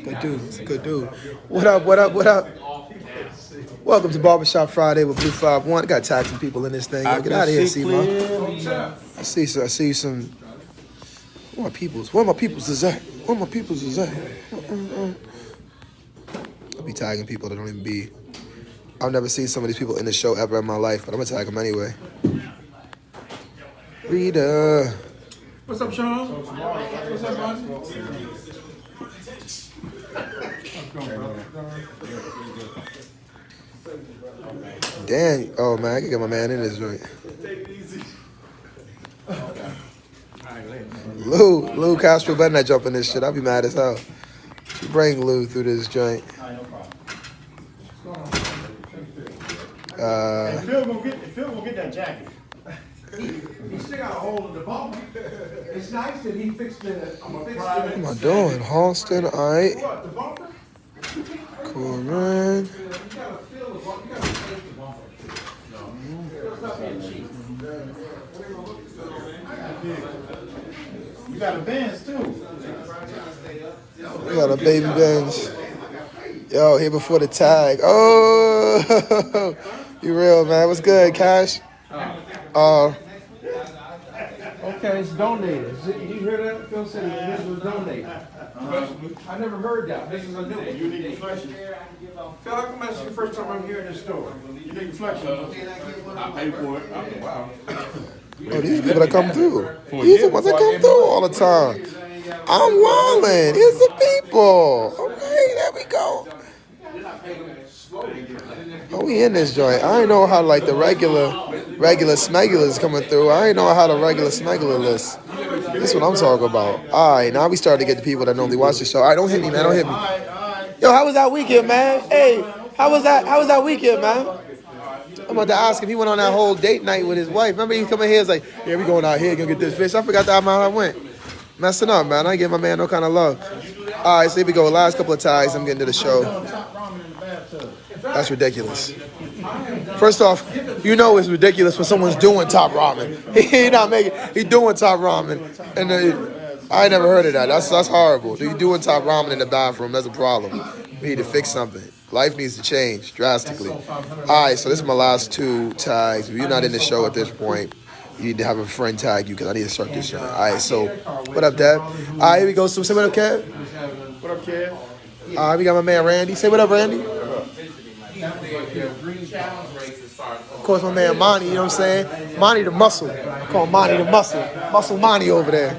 Good dude. He's a good dude. What up? What up? What up? Welcome to Barbershop Friday with Blue 51. I got to tag some people in this thing. Yo, get out of here, C-Ma. I see some. Where my peoples? Where my peoples is at? Where my peoples is at? I'll be tagging people that don't even be. I've never seen some of these people in the show ever in my life, but I'm gonna tag them anyway. Rita. What's up, Sean? What's up, man? Damn. Oh, man, I can get my man in this joint. Lou Castro better not jump in this shit. I'll be mad as hell. You bring Lou through this joint. Phil gonna get that jacket. He still got a hole in the bumper. It's nice that he fixed the. What am I doing? Halston, all right. What, the bumper? Corin. You got a Benz too. We got a baby Benz. Yo, here before the tag. Oh, you real, man. What's good, Cash? Okay, it's donated. Did you hear that? Phil said this was donated. I never heard that. This is a new one. You need reflection. Phil, how come that's the first time I'm here in the store? You need reflection. I paid for it. Wow. Oh, these people that come through. These are the ones that come through all the time. I'm wildin'. Here's the people. Okay, there we go. Oh, we in this joint. I ain't know how like the regular smegulars coming through. I ain't know how the regular smegular list. This is what I'm talking about. All right, now we starting to get the people that normally watch the show. All right, don't hit me, man. Don't hit me. Yo, how was that weekend, man? Hey, how was that weekend, man? I'm about to ask him. He went on that whole date night with his wife. Remember, he come in here, it's like, yeah, we going out here, gonna get this fish. I forgot the amount I went. Messing up, man. I ain't give my man no kind of love. All right, so here we go. Last couple of ties. I'm getting to the show. That's ridiculous. First off, you know it's ridiculous when someone's doing top ramen. He doing top ramen. And I ain't never heard of that. That's horrible. You doing top ramen in the bathroom, that's a problem. We need to fix something. Life needs to change drastically. All right, so this is my last two tags. If you're not in the show at this point, you need to have a friend tag you because I need to start this show. All right, so what up, Dad? All right, here we go. So say what up, Kev? What up, kid? All right, we got my man Randy. Say what up, Randy? Of course, my man Monty, you know what I'm saying? Monty the muscle. I call Monty the muscle. Muscle Monty over there.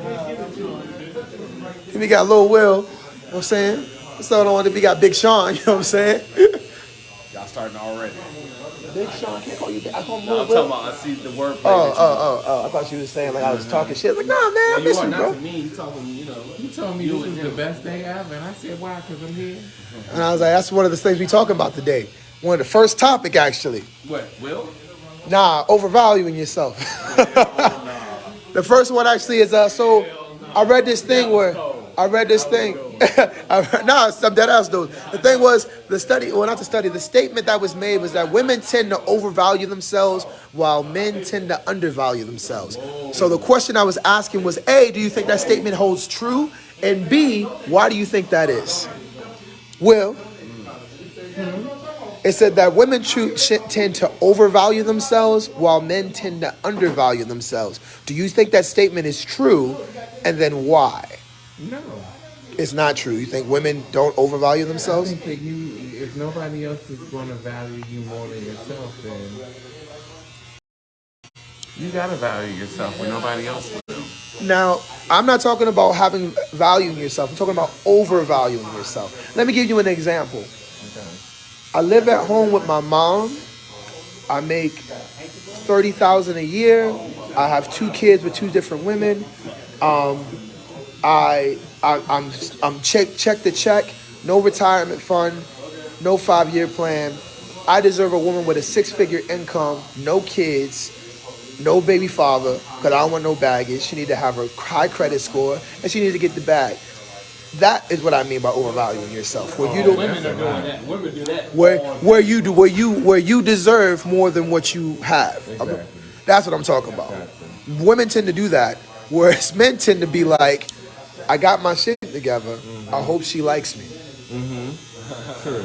Then we got Lil Will, you know what I'm saying? So on, we got Big Sean, you know what I'm saying? Y'all starting already. Big Sean, can't call you Big. I call him No, Lil I'm Will. talking about, I see the word. Oh. I thought you was saying like I was talking shit. Like, nah, man, I miss you, bro. To me, you talking, you know. You told me this was the best day ever, and I said, why? Because I'm here. And I was like, that's one of the things we talking about today. One of the first topic, actually. What, Will? Nah, overvaluing yourself. The first one actually is, so I read this thing. I'm dead ass though. The thing was, the statement that was made was that women tend to overvalue themselves while men tend to undervalue themselves. So the question I was asking was, A, do you think that statement holds true? And B, why do you think that is? Will, it said that women tend to overvalue themselves while men tend to undervalue themselves. Do you think that statement is true? And then why? No. It's not true. You think women don't overvalue I themselves? think that if nobody else is going to value you more than yourself, then you got to value yourself when nobody else will. Now, I'm not talking about having value in yourself. I'm talking about overvaluing yourself. Let me give you an example. Okay. I live at home with my mom. I make $30,000 a year. I have 2 kids with 2 different women. I'm check to check, no retirement fund, no 5-year plan. I deserve a woman with a 6-figure income, no kids, no baby father, because I don't want no baggage. She need to have a high credit score, and she needs to get the bag. That is what I mean by overvaluing yourself. Where you don't, Women are doing that. Women do that. where you deserve more than what you have. Exactly. That's what I'm talking about. Exactly. Women tend to do that, whereas men tend to be like, I got my shit together. I hope she likes me. True.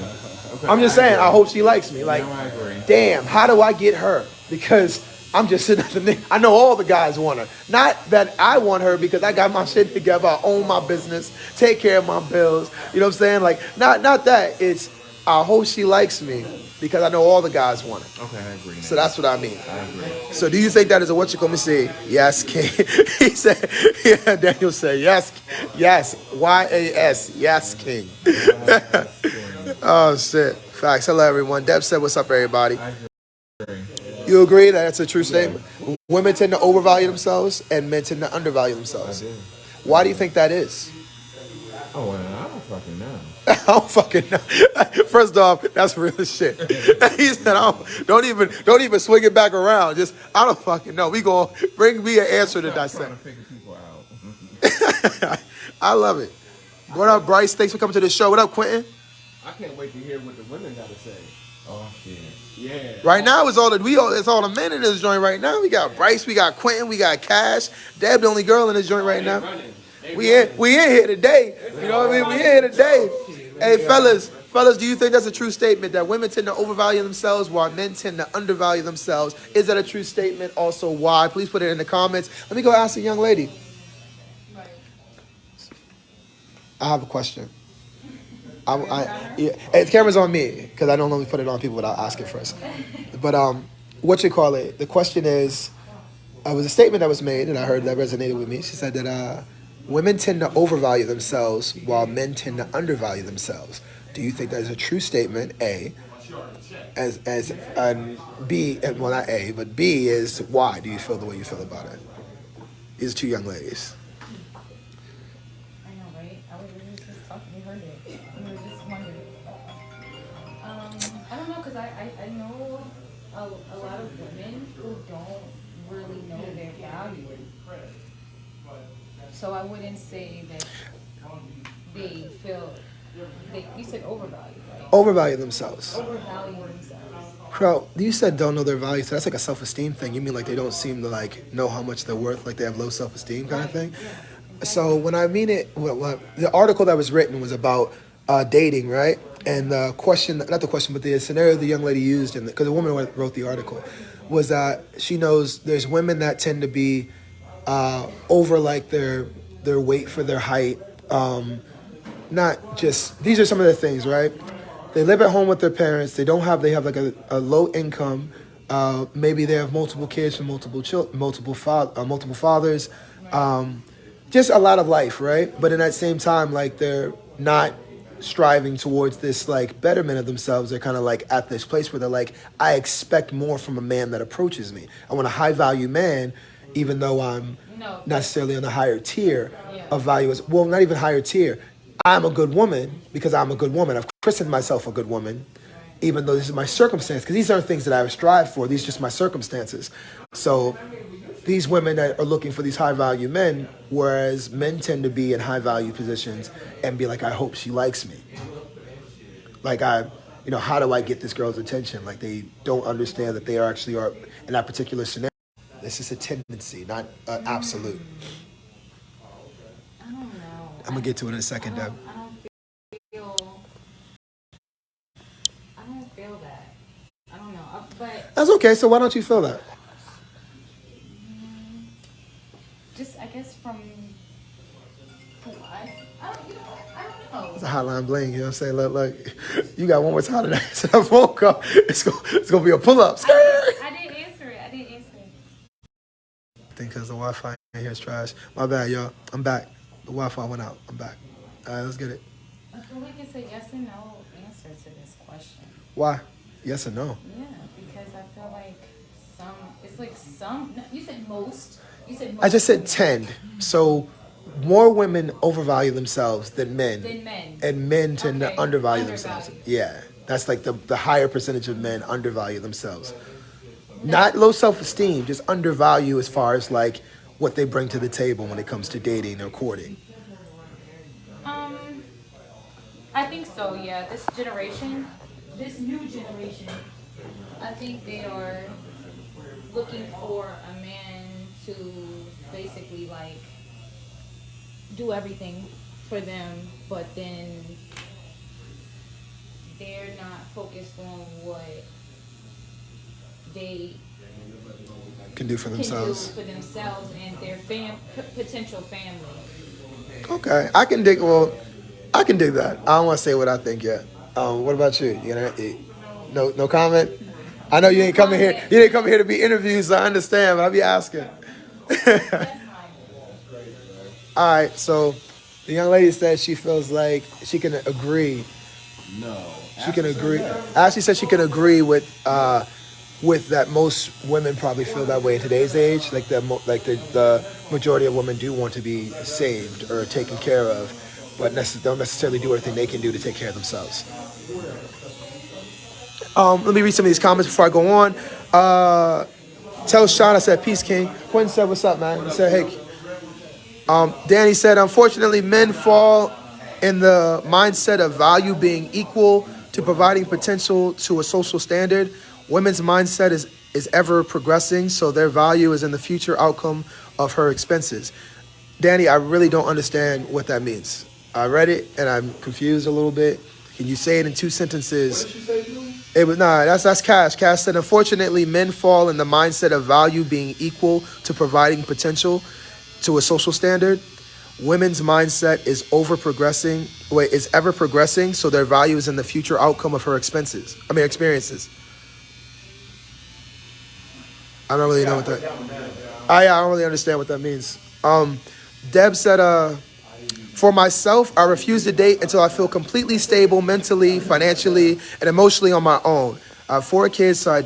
Okay, I'm just saying, I hope she likes me. Like, No, I agree. damn, how do I get her? Because I'm just sitting at the thing. I know all the guys want her. Not that I want her because I got my shit together. I own my business, take care of my bills. You know what I'm saying? Like, not that. It's I hope she likes me because I know all the guys want her. Okay, I agree. So that's what I mean. I agree. So do you think that is a what you call me say? Yes, King. He said, yeah, Daniel said, yes, yes, Y-A-S, yes, King. Oh, shit. Facts. Hello, everyone. Deb said, what's up, everybody? I agree. You agree that that's a true statement? Women tend to overvalue themselves and men tend to undervalue themselves. I do. Why do you think that is? Oh, well, I don't fucking know. I don't fucking know. First off, that's real as shit. He said, don't even swing it back around. Just, I don't fucking know. We gonna bring me an answer to Trying dissect. to figure people out. I love it. What up, Bryce? Thanks for coming to the show. What up, Quentin? I can't wait to hear what the women got to say. Oh, shit. Yeah. Right now, it's all the men in this joint right now. We got Bryce, we got Quentin, we got Cash. Deb, the only girl in this joint right now. We in here today. You know what I mean? We in here today. Hey, fellas, do you think that's a true statement that women tend to overvalue themselves while men tend to undervalue themselves? Is that a true statement? Also, why? Please put it in the comments. Let me go ask a young lady. I have a question. Yeah, the camera's on me because I don't normally put it on people without asking first. But what you call it? The question is, it was a statement that was made, and I heard that resonated with me. She said that women tend to overvalue themselves while men tend to undervalue themselves. Do you think that is a true statement? A, and B, well not A, but B is why do you feel the way you feel about it? These are two young ladies. I know, right? I was really just talking. We heard it. We were just wondering. I don't know, because I know a lot of women who don't really know their value. So I wouldn't say that they feel, you said overvalue, right? Overvalue themselves. Overvalue themselves. Bro, you said don't know their value, so that's like a self-esteem thing. You mean like they don't seem to like know how much they're worth, like they have low self-esteem kind of thing? So when I mean it, the article that was written was about dating, right? And the question, not the question, but the scenario the young lady used, because the woman wrote the article, was that she knows there's women that tend to be over like their weight for their height. Not just, these are some of the things, right? They live at home with their parents. They have like a low income. Maybe they have multiple kids from multiple fathers. Just a lot of life, right? But in that same time, like they're not striving towards this like betterment of themselves. They're kind of like at this place where they're like, I expect more from a man that approaches me. I want a high value man, even though I'm not necessarily on the higher tier of value. Well, not even higher tier. I'm a good woman because I'm a good woman. I've christened myself a good woman, even though this is my circumstance, because these aren't things that I strive for. These are just my circumstances. So these women that are looking for these high value men, whereas men tend to be in high value positions and be like, I hope she likes me. Like how do I get this girl's attention? Like they don't understand that they are in that particular scenario. This is a tendency, not an absolute. I don't know. I'm gonna get to it in a second, Deb. I don't feel that. I don't know. But That's okay. So why don't you feel that? just, I guess from who I don't know. It's a hotline bling, you know what I'm saying? Look, you got one more time today. So that phone call, it's gonna be a pull-up. I didn't answer it. I think because the Wi-Fi in here is trash. My bad, y'all. I'm back. The Wi-Fi went out. I'm back. All right, let's get it. I feel like it's a yes and no answer to this question. Why? Yes or no? Yeah, because I feel like you said most. I just said tend. So more women overvalue themselves than men. And men tend to undervalue themselves. Yeah. That's like the higher percentage of men undervalue themselves. Not low self-esteem, just undervalue as far as like what they bring to the table when it comes to dating or courting. I think so, yeah. This new generation, I think they are looking for a man to basically like do everything for them, but then they're not focused on what they Can do for can do themselves. for themselves and their potential family. Okay, I can dig. Well, I can dig that. I don't want to say what I think yet. What about you? No comment. I know you ain't coming here. You didn't come here to be interviewed, so I understand. But I'll be asking. All right. So, the young lady said she feels like she can agree. No. She can agree. Ashley said she can agree with that most women probably feel that way in today's age. Like the majority of women do want to be saved or taken care of, but don't necessarily do everything they can do to take care of themselves. Let me read some of these comments before I go on. Tell Sean I said peace, King. Quentin said what's up, man. He said hey. Danny said unfortunately men fall in the mindset of value being equal to providing potential to a social standard. Women's mindset is ever progressing, so their value is in the future outcome of her expenses. Danny, I really don't understand what that means. I read it and I'm confused a little bit. Can you say it in 2 sentences? What did she say, Julie? That's Cash. Cash said, unfortunately, men fall in the mindset of value being equal to providing potential to a social standard. Women's mindset is ever progressing, so their value is in the future outcome of her experiences. I don't really know what that. I don't really understand what that means. Deb said, for myself, I refuse to date until I feel completely stable mentally, financially, and emotionally on my own. I have 4 kids, so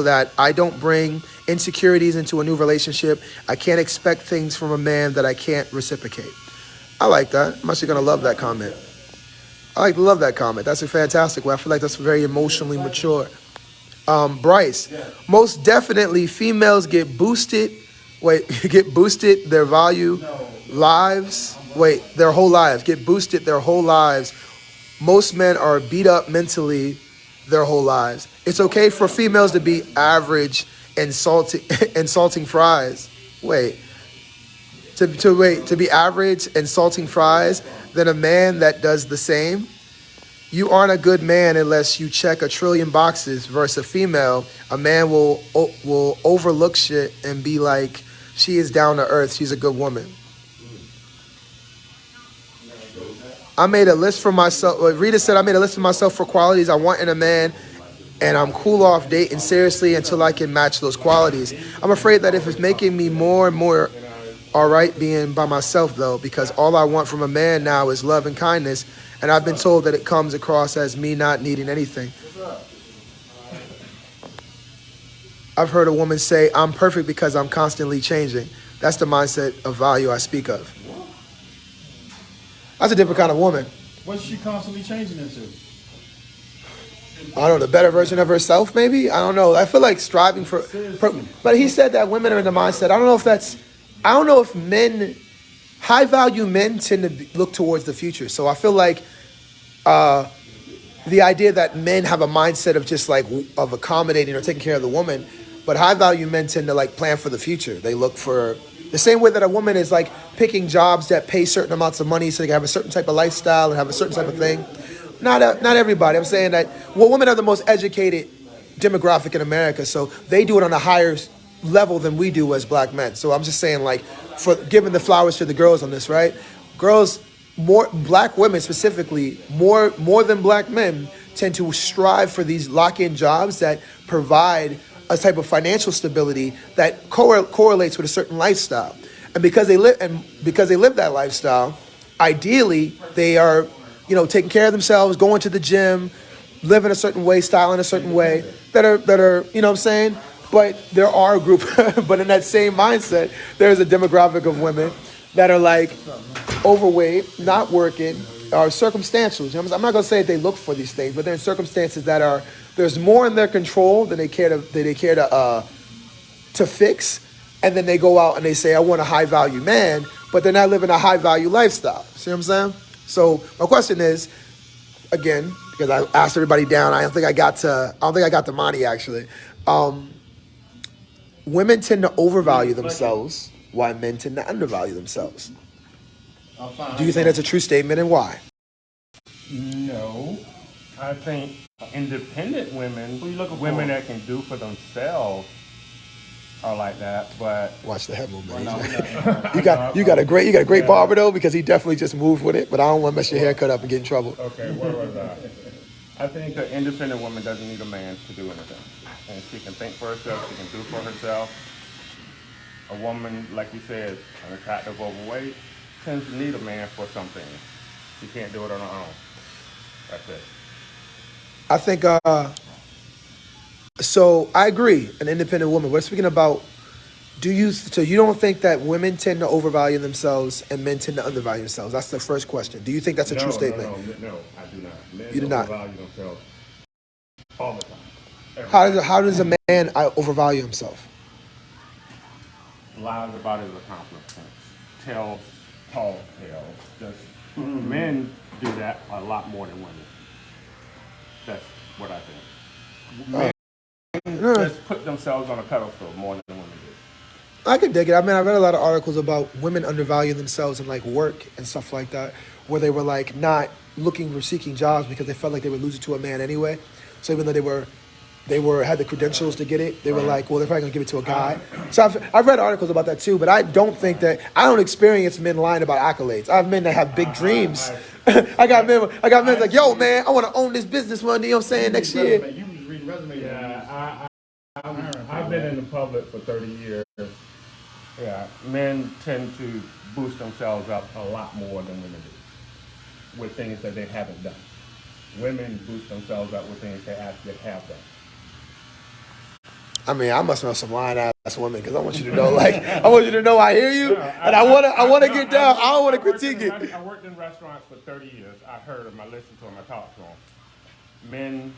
that I don't bring insecurities into a new relationship. I can't expect things from a man that I can't reciprocate. I like that. I'm actually gonna love that comment. Love that comment. That's a fantastic one. I feel like that's very emotionally mature. Bryce, most definitely females get boosted their value lives. Their whole lives. Get boosted their whole lives. Most men are beat up mentally their whole lives. It's okay for females to be average and salting fries. To be average and salting fries than a man that does the same. You aren't a good man unless you check a trillion boxes versus a female. A man will overlook shit and be like, she is down to earth. She's a good woman. I made a list for myself. Rita said, I made a list for myself for qualities I want in a man, and I'm cool off dating seriously until I can match those qualities. I'm afraid that if it's making me more and more all right being by myself, though, because all I want from a man now is love and kindness, and I've been told that it comes across as me not needing anything. I've heard a woman say, I'm perfect because I'm constantly changing. That's the mindset of value I speak of. That's a different kind of woman. What's she constantly changing into? I don't know, the better version of herself, maybe? I don't know. I feel like striving for but he said that women are in the mindset. I don't know if high value men tend to look towards the future. So I feel like the idea that men have a mindset of just like of accommodating or taking care of the woman, but high value men tend to like plan for the future. They look for the same way that a woman is like picking jobs that pay certain amounts of money so they can have a certain type of lifestyle and have a certain type of thing. Not everybody. I'm saying that women are the most educated demographic in America, so they do it on a higher level than we do as black men. So I'm just saying, like, for giving the flowers to the girls on this, right? Girls, more black women specifically, more than black men, tend to strive for these lock-in jobs that provide a type of financial stability that correlates with a certain lifestyle. And because they live that lifestyle, ideally they are, taking care of themselves, going to the gym, living a certain way, styling a certain way, that are, you know what I'm saying? But there are a group, but in that same mindset, there's a demographic of women that are like overweight, not working, are circumstantial. I'm not gonna say that they look for these things, but they're in circumstances that are, there's more in their control than they care to fix. And then they go out and they say, I want a high value man, but they're not living a high value lifestyle. See what I'm saying? So my question is, again, because I asked everybody down, I don't think I got to Monty actually. Women tend to overvalue themselves, while men tend to undervalue themselves. Do you think that's a true statement, and why? No. I think independent women, Who you looking for? women that can do for themselves, are like that. But Watch the head movement. No, we're not. You got a great barber though, because he definitely just moved with it. But I don't want to mess your haircut up and get in trouble. okay, where was I think an independent woman doesn't need a man to do anything, and she can think for herself. She can do for herself. A woman, like you said, an attractive overweight, tends to need a man for something. She can't do it on her own. That's it. I think. So I agree. An independent woman. We're speaking about. So you don't think that women tend to overvalue themselves and men tend to undervalue themselves? That's the first question. Do you think that's a true statement? No, I do not. Men You do not. overvalue themselves all the time. How does a man overvalue himself? Lies about his accomplishments, tells tall tales. Just men do that a lot more than women. That's what I think. Men just put themselves on a pedestal more than women do. I can dig it. I mean, I read a lot of articles about women undervaluing themselves in like work and stuff like that, where they were like not looking or seeking jobs because they felt like they would lose it to a man anyway. So even though they had the credentials to get it, they were like, well, they're probably gonna give it to a guy. So I've read articles about that too, but I don't experience men lying about accolades. I have men that have big dreams. I got men like, yo, man, I want to own this business one day. You know what I'm saying? Next year. You was reading resumes. Yeah, I've been in the public for 30 years. Yeah, men tend to boost themselves up a lot more than women do with things that they haven't done. Women boost themselves up with things they actually have done. I mean, I must know some lying ass women because I want you to know, I hear you, and I want to get down. I don't want to critique it. I worked in restaurants for 30 years. I heard them, I listened to them, I talked to them. Men,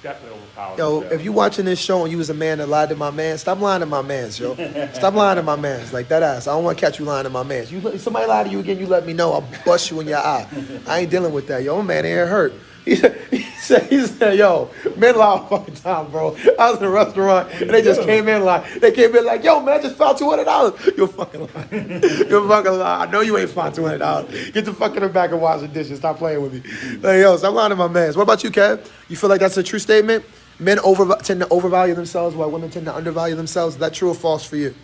definitely overpower Yo, themselves. if you watching this show and you was a man that lied to my man, stop lying to my mans, yo. Stop lying to my mans, like that ass. I don't want to catch you lying to my mans. Somebody lie to you again, you let me know. I'll bust you in your eye. I ain't dealing with that, yo. My man ain't hurt. He said, yo, men lie all fucking time, bro. I was in a restaurant and they just came in like, yo, man, I just found $200. You're fucking lying. You're fucking lying. I know you ain't found $200. Get the fuck in the back and wash the dishes. Stop playing with me. Like, yo, stop lying to my mans. What about you, Kev? You feel like that's a true statement? Men tend to overvalue themselves while women tend to undervalue themselves. Is that true or false for you?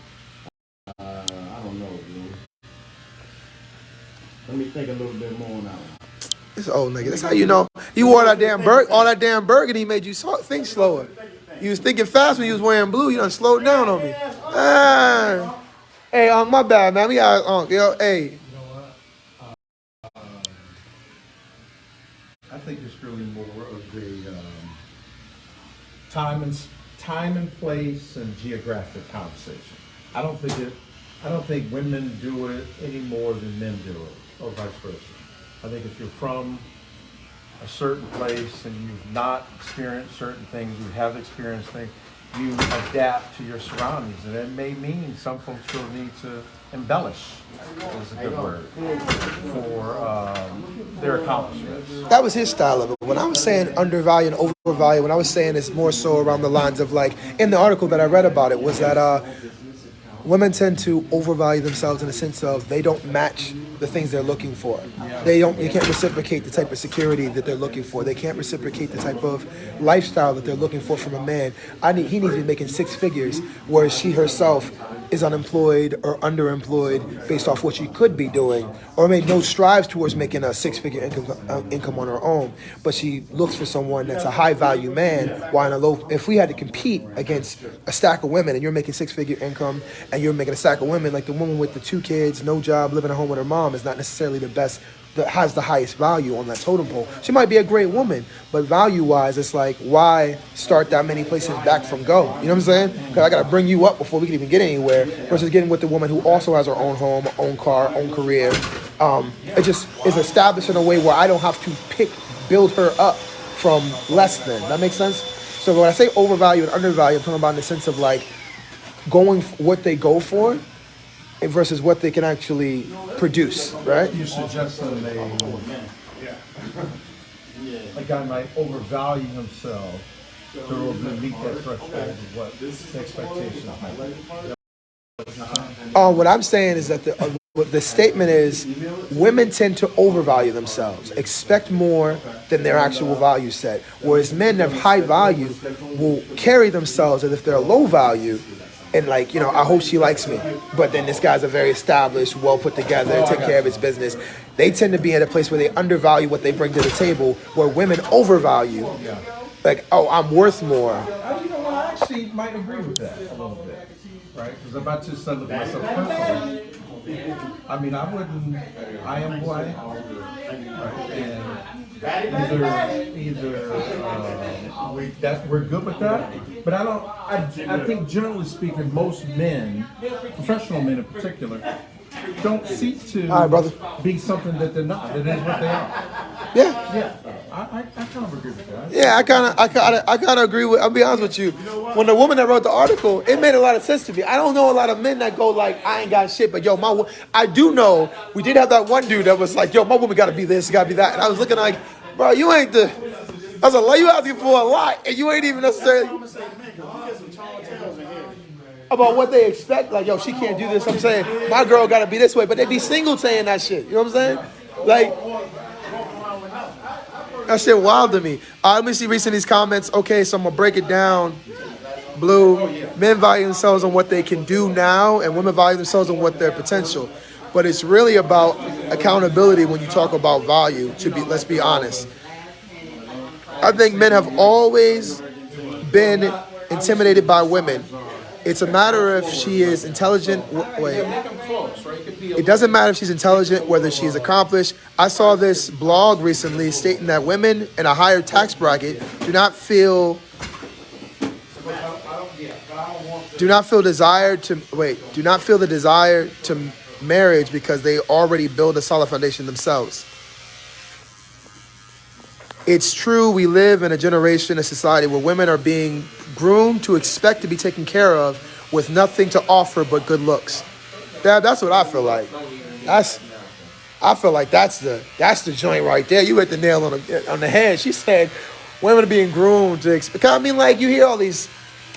I don't know, dude. Let me think a little bit more on that one. This old nigga. That's how you know. He wore all that damn burgundy made you think slower. You was thinking fast when you was wearing blue. You done slowed down on me. Hey, my bad, man. We got, hey. You know what? I think it's really more of the time and place and geographic conversation. I don't think women do it any more than men do it, or vice versa. I think if you're from a certain place and you've not experienced certain things, you have experienced things, you adapt to your surroundings. And it may mean some folks will need to embellish, is a good word, for their accomplishments. That was his style of it. When I was saying undervalue and overvalue, when I was saying it's more so around the lines of like, in the article that I read about it, was that women tend to overvalue themselves in the sense of they don't match the things they're looking for. They can't reciprocate the type of security that they're looking for. They can't reciprocate the type of lifestyle that they're looking for from a man. He needs to be making 6 figures, whereas she herself is unemployed or underemployed based off what she could be doing, or maybe no strives towards making a 6-figure income on her own, but she looks for someone that's a high value man. While if we had to compete against a stack of women and you're making 6-figure income and you're making a stack of women, like the woman with the 2 kids, no job, living at home with her mom is not necessarily the best, that has the highest value on that totem pole. She might be a great woman, but value-wise, it's like, why start that many places back from go? You know what I'm saying? Because I got to bring you up before we can even get anywhere, versus getting with the woman who also has her own home, own car, own career. It just is established in a way where I don't have to build her up from less than. That makes sense? So when I say overvalue and undervalue, I'm talking about in the sense of like going what they go for versus what they can actually produce, right? You suggesting a guy might overvalue himself to meet that threshold of what the expectation might be. What I'm saying is that But the statement is women tend to overvalue themselves, expect more than their actual value set, whereas men of high value will carry themselves as if they're low value and like, you know, I hope she likes me. But then this guy's a very established, well put together, take care of his business. They tend to be at a place where they undervalue what they bring to the table, where women overvalue. Like, oh, I'm worth more. You know what? I actually might agree with that a little bit, right? Because I'm about to look at myself personally. I mean, I wouldn't. I am who I am, right? And we're good with that. But I don't. I think generally speaking, most men, professional men in particular, don't seek to All right, brother. be something that they're not. It is what they are. Yeah. Yeah, I kind of agree with that. Yeah, I kind of agree with. I'll be honest with you. When the woman that wrote the article, it made a lot of sense to me. I don't know a lot of men that go like, I ain't got shit, but yo, I do know we did have that one dude that was like, yo, my woman got to be this, got to be that, and I was looking like, bro, you ain't the. I was like, you asking for a lot, and you ain't even necessarily about what they expect. Like, yo, she can't do this. I'm saying my girl got to be this way, but they be single saying that shit. You know what I'm saying? Like. That shit wild to me. Let me see recent comments. Okay, so I'm gonna break it down. Blue, men value themselves on what they can do now, and women value themselves on what their potential. But it's really about accountability when you talk about value. Let's be honest. I think men have always been intimidated by women. It's a matter if she is intelligent. It doesn't matter if she's intelligent, whether she's accomplished. I saw this blog recently stating that women in a higher tax bracket do not feel the desire to marriage because they already build a solid foundation themselves. It's true, we live in a generation, a society where women are being groomed to expect to be taken care of with nothing to offer but good looks. That's what I feel like. I feel like that's the joint right there. You hit the nail on the head. She said women are being groomed to expect. I mean, like, you hear all these,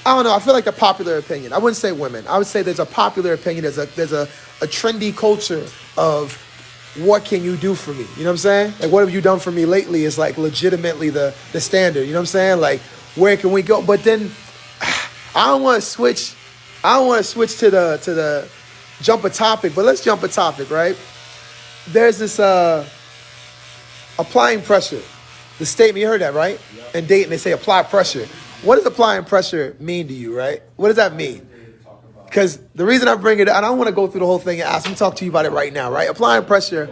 I don't know, I feel like the popular opinion. I wouldn't say women. I would say there's a popular opinion. There's a trendy culture of what can you do for me? You know what I'm saying? Like, what have you done for me lately is like legitimately the standard. You know what I'm saying? Like, where can we go? But then I don't want to switch to the jump a topic, but let's jump a topic, right? There's this applying pressure. The statement, you heard that, right? Yep. In dating, they say apply pressure. What does applying pressure mean to you, right? What does that mean? Because the reason I bring it up, I don't want to go through the whole thing and ask me to talk to you about it right now, right? Applying pressure,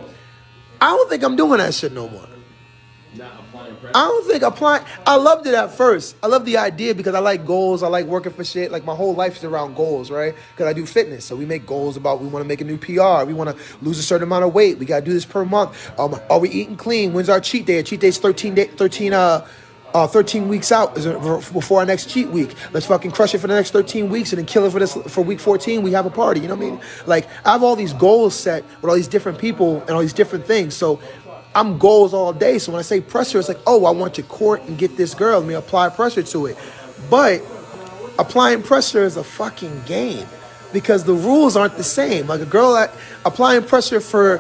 I don't think I'm doing that shit no more. Not applying pressure. I don't think applying, I loved it at first. I love the idea because I like goals. I like working for shit. Like, my whole life is around goals, right? Because I do fitness. So we make goals about, we want to make a new PR. We want to lose a certain amount of weight. We got to do this per month. Are we eating clean? When's our cheat day? Our cheat day is 13 weeks out before our next cheat week. Let's fucking crush it for the next 13 weeks and then kill it for week 14. We have a party. You know what I mean? Like, I have all these goals set with all these different people and all these different things. So I'm goals all day. So when I say pressure, it's like, oh, I want to court and get this girl. Let me apply pressure to it. But applying pressure is a fucking game because the rules aren't the same. Like, a girl applying pressure for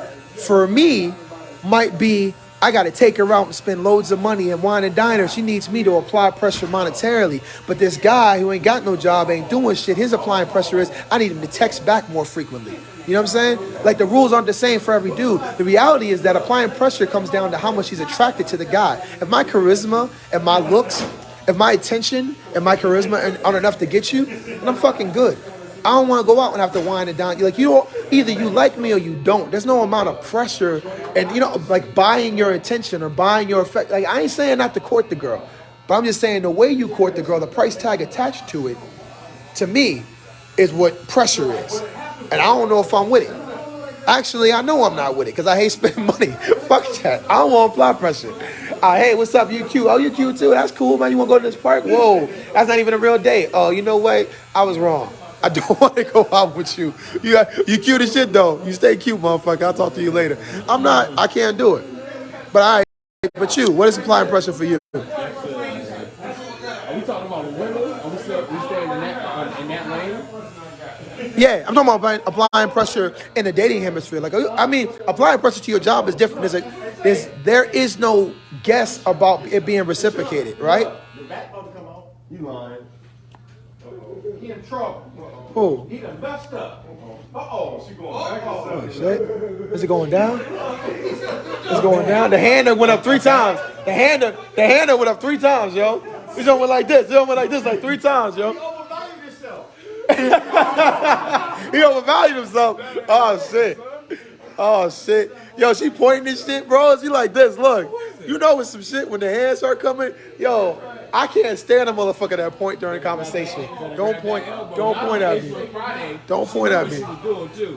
me might be, I got to take her out and spend loads of money and wine and dine her. She needs me to apply pressure monetarily. But this guy who ain't got no job, ain't doing shit, his applying pressure is, I need him to text back more frequently. You know what I'm saying? Like, the rules aren't the same for every dude. The reality is that applying pressure comes down to how much he's attracted to the guy. If my charisma and my looks, if my attention and my charisma aren't enough to get you, then I'm fucking good. I don't want to go out and have to wine and dine. Like, either you like me or you don't. There's no amount of pressure and, like, buying your attention or buying your affect. Like, I ain't saying not to court the girl, but I'm just saying the way you court the girl, the price tag attached to it, to me, is what pressure is. And I don't know if I'm with it. Actually, I know I'm not with it because I hate spending money. Fuck that. I don't want to apply pressure. Hey, what's up? You cute? Oh, you cute too? That's cool, man. You want to go to this park? Whoa, that's not even a real date. Oh, you know what? I was wrong. I don't want to go out with you. You cute as shit, though. You stay cute, motherfucker. I'll talk to you later. I can't do it. But all right, but you, what is applying pressure for you? Are we talking about women? Are we staying in that lane? Yeah, I'm talking about applying pressure in the dating hemisphere. Like, I mean, applying pressure to your job is different. There is no guess about it being reciprocated, right? Your back about to come off. You lying. He in trouble. Who? He done messed up. Uh-oh. She going back. Oh, shit. Is it going down? It's going down. The hand went up 3 times. The hand went up 3 times, yo. He just went like this. He went like this like 3 times, yo. He overvalued himself. He overvalued himself. Oh, shit. Oh, shit. Yo, she pointing this shit, bro. She like this. Look. You know with some shit when the hands start coming. Yo, I can't stand a motherfucker that point during conversation. Don't point at me. Don't point at me.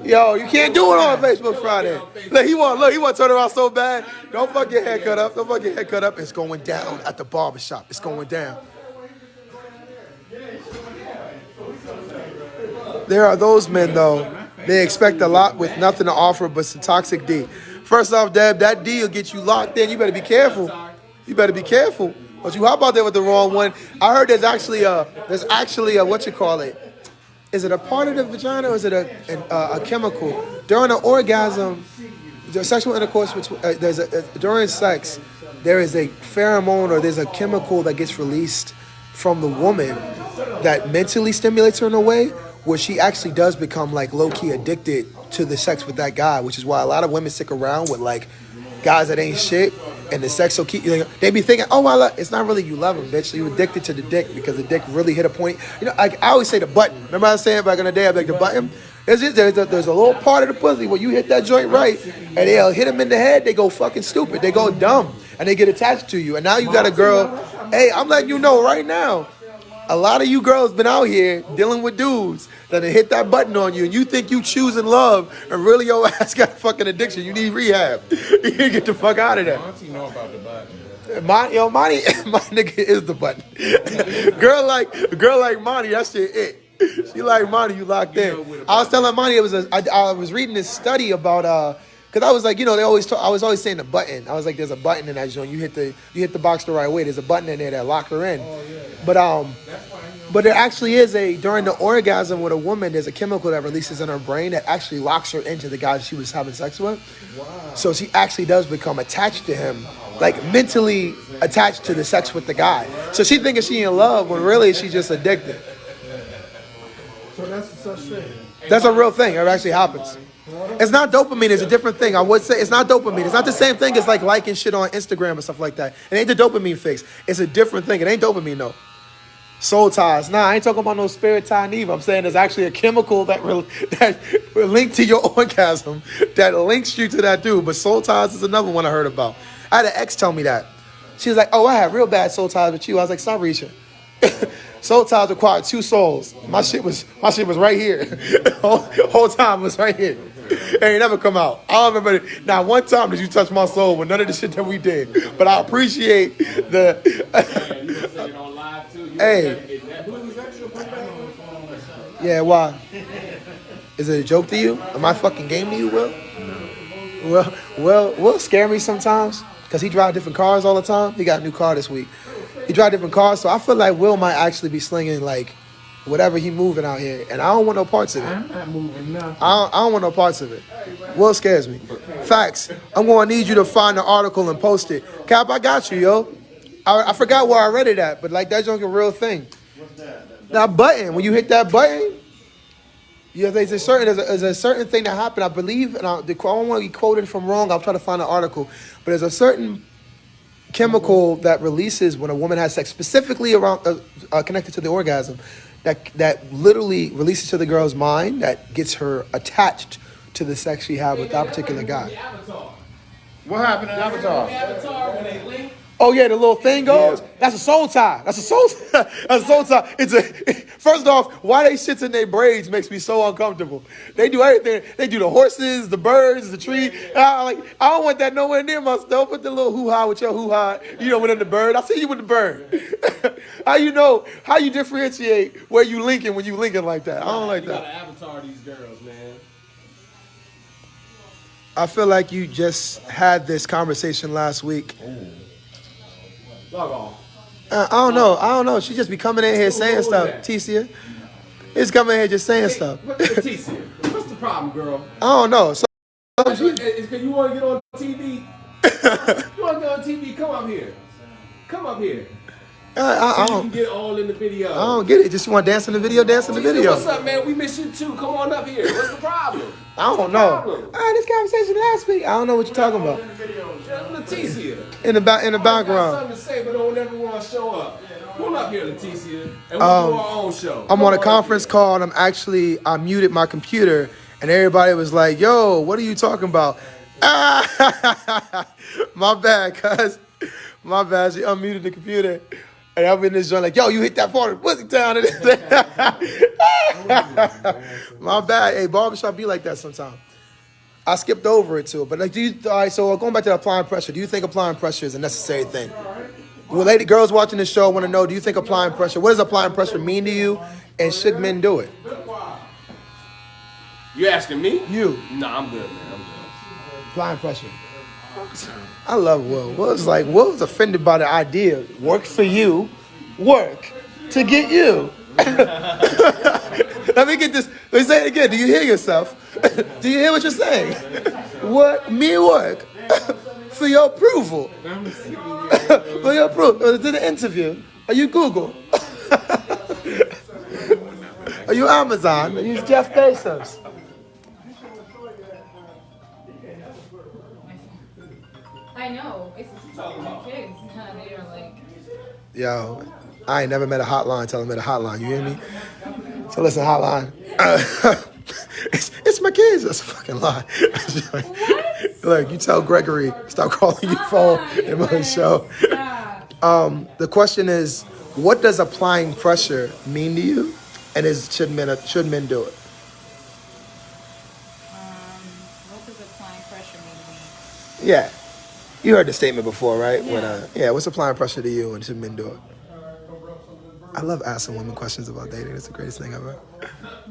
Yo, you can't do it on Facebook Friday. Look, he want to turn around so bad. Don't fuck your head cut up. Don't fuck your head cut up. It's going down at the barbershop. It's going down. There are those men, though. They expect a lot with nothing to offer but some toxic D. First off, Deb, that D will get you locked in. You better be careful. You better be careful. But you hop out there with the wrong one. I heard there's actually a what you call it? Is it a part of the vagina or is it a chemical? During an orgasm, the sexual intercourse, during sex, there is a pheromone or there's a chemical that gets released from the woman that mentally stimulates her in a way where she actually does become like low-key addicted to the sex with that guy, which is why a lot of women stick around with like guys that ain't shit, and the sex will keep you. They be thinking, oh, it's not really you love him, bitch. You addicted to the dick because the dick really hit a point. You know, I always say the button. Remember I was saying back in the day, I'd be like the button. There's a little part of the pussy where you hit that joint right, and they'll hit them in the head. They go fucking stupid. They go dumb, and they get attached to you. And now you got a girl. Hey, I'm letting you know right now. A lot of you girls been out here dealing with dudes that hit that button on you, and you think you choosing love, and really your ass got fucking addiction. You need rehab. You need to get the fuck out of there. Monty know about the button. My nigga is the button. girl like Monty, that shit it. She like Monty, you locked in. I was telling Monty I was reading this study about because I was like, I was always saying the button. I was like, there's a button in that joint. You hit the box the right way. There's a button in there that lock her in. But there actually is during the orgasm with a woman, there's a chemical that releases in her brain that actually locks her into the guy she was having sex with. Wow. So she actually does become attached to him, like mentally attached to the sex with the guy. So she thinking she in love when really she's just addicted. So that's such thing. That's a real thing. It actually happens. It's not dopamine. It's a different thing. I would say it's not dopamine. It's not the same thing as like liking shit on Instagram and stuff like that. It ain't the dopamine fix. It's a different thing. It ain't dopamine, though. Soul ties. Nah, I ain't talking about no spirit tie neither. I'm saying there's actually a chemical that linked to your orgasm that links you to that dude. But soul ties is another one I heard about. I had an ex tell me that. She was like, oh, I had real bad soul ties with you. I was like, stop reaching. Soul ties required 2 souls. My shit was right here. whole time was right here. It ain't never come out. I don't remember. Now, one time did you touch my soul with none of the shit that we did. But I appreciate the. Hey. Yeah, why? Is it a joke to you? Am I fucking game to you, Will? Well, Will scare me sometimes because he drives different cars all the time. He got a new car this week. He drives different cars, so I feel like Will might actually be slinging like whatever he moving out here, and I don't want no parts of it. I'm not moving nothing. I don't want no parts of it. Will scares me. Facts. I'm going to need you to find the article and post it. Cap, I got you, yo. I forgot where I read it at, but like that's a real thing. That button, when you hit that button, there's a certain thing that happened. I believe, and I don't want to be quoted from wrong. I'll try to find an article, but there's a certain chemical that releases when a woman has sex, specifically around connected to the orgasm, that literally releases to the girl's mind that gets her attached to the sex she had with that particular guy. What happened in Avatar? Oh yeah, the little thing goes. Yeah. That's a soul tie. That's a soul tie. First off, why they shits in their braids makes me so uncomfortable. They do everything. They do the horses, the birds, the tree. I don't want that nowhere near my stuff. Put the little hoo-ha with your hoo-ha. Within the bird. I see you with the bird. How you differentiate where you linking when you linking like that? I don't like that. You gotta avatar these girls, man. I feel like you just had this conversation last week. Log on. I don't know. She just be coming in here saying stuff, Ticia. He's coming here just saying stuff. Leticia, what's the problem, girl? I don't know. So, Is because you want to get on TV? You want to get on TV? Come up here. Come up here. I So you can don't. get all in the video. I don't get it. Just want to dance in the video. Dance in the Leticia, video. what's up, man? We miss you too. Come on up here. What's the problem? I don't know. All right, this conversation last week. I don't know what you're talking about. Leticia. In the Got background. something to say, but don't ever want to show up. Pull up here, Leticia, and we'll do our own show. I'm on a conference call and I muted my computer and everybody was like, "Yo, what are you talking about?" My bad, cuz. My bad. She unmuted the computer. And I'm in this joint like, "Yo, you hit that part of the pussy town." My bad. Hey, barbershop be like that sometimes. I skipped over it too. But like, all right, so going back to applying pressure, do you think applying pressure is a necessary thing? Well, girls watching the show want to know, do you think applying pressure, what does applying pressure mean to you? And should men do it? You asking me? You. Nah, I'm good, man. I'm good. Applying pressure. I love Will. Will's offended by the idea. Work for you, work to get you. Let me get this. Let me say it again. Do you hear yourself? Do you hear what you're saying? Work, me work for your approval. For your approval. Did an interview. Are you Google? Are you Amazon? Are you Jeff Bezos? I know. It's my kids. They're like. Yo, I ain't never met a hotline till I met a hotline. You hear me? So listen, hotline. It's my kids. That's a fucking lie. Look, you tell Gregory, stop calling your phone in my show. The question is, what does applying pressure mean to you? And should men do it? What does applying pressure mean to me? Yeah. You heard the statement before, right? Yeah. What's applying pressure to you and should men do it? I love asking women questions about dating. It's the greatest thing ever. Oh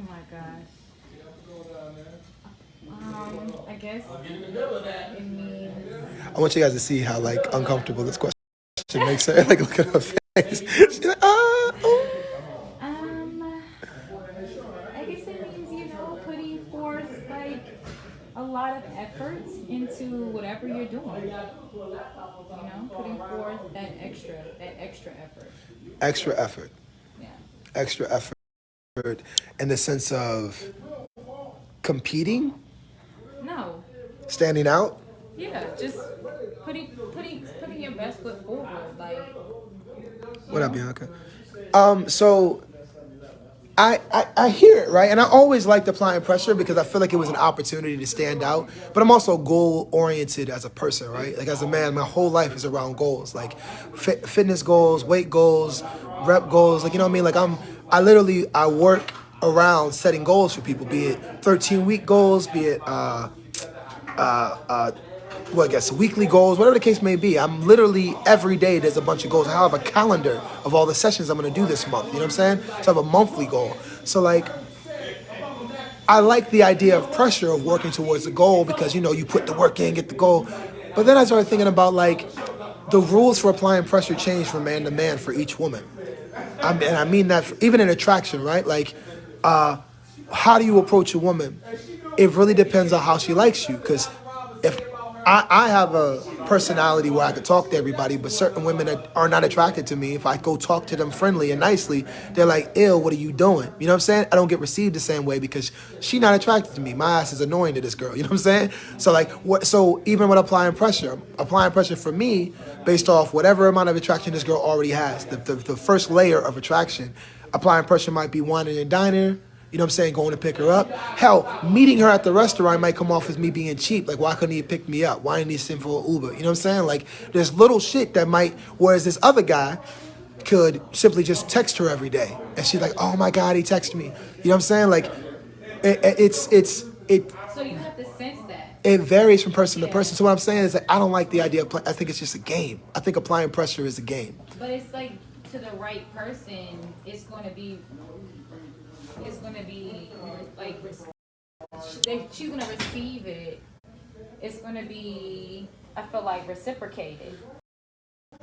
my gosh. I guess it means. I want you guys to see how uncomfortable this question makes her. Look at her face. She's like, oh. I guess it means, putting forth a lot of effort into whatever you're doing. Putting forth that extra effort. Extra effort. Yeah. Extra effort in the sense of competing? No. Standing out? Yeah, just putting your best foot forward. What up, Bianca? So I hear it, right? And I always liked applying pressure because I feel like it was an opportunity to stand out. But I'm also goal-oriented as a person, right? As a man, my whole life is around goals. Fitness goals, weight goals, rep goals. You know what I mean? I work around setting goals for people, be it 13-week goals, be it weekly goals, whatever the case may be. I'm literally, every day there's a bunch of goals. I have a calendar of all the sessions I'm going to do this month. You know what I'm saying? So I have a monthly goal. So I like the idea of pressure of working towards a goal because, you put the work in, get the goal. But then I started thinking about the rules for applying pressure change from man to man for each woman. And I mean that even in attraction, right? How do you approach a woman? It really depends on how she likes you. Because if I have a personality where I could talk to everybody, but certain women that are not attracted to me, if I go talk to them friendly and nicely, they're like, ew, what are you doing? You know what I'm saying? I don't get received the same way because she's not attracted to me. My ass is annoying to this girl. You know what I'm saying? So even with applying pressure for me, based off whatever amount of attraction this girl already has, the first layer of attraction, applying pressure might be whining and dining her. You know what I'm saying? Going to pick her up. Hell, meeting her at the restaurant might come off as me being cheap. Why couldn't he pick me up? Why didn't he send for an Uber? You know what I'm saying? There's little shit that might, whereas this other guy could simply just text her every day. And she's like, oh my God, he texted me. You know what I'm saying? So you have to sense that. It varies from person to person. So what I'm saying is that I don't like the idea of, I think it's just a game. I think applying pressure is a game. But it's to the right person, she's going to receive it. It's going to be, I feel reciprocated.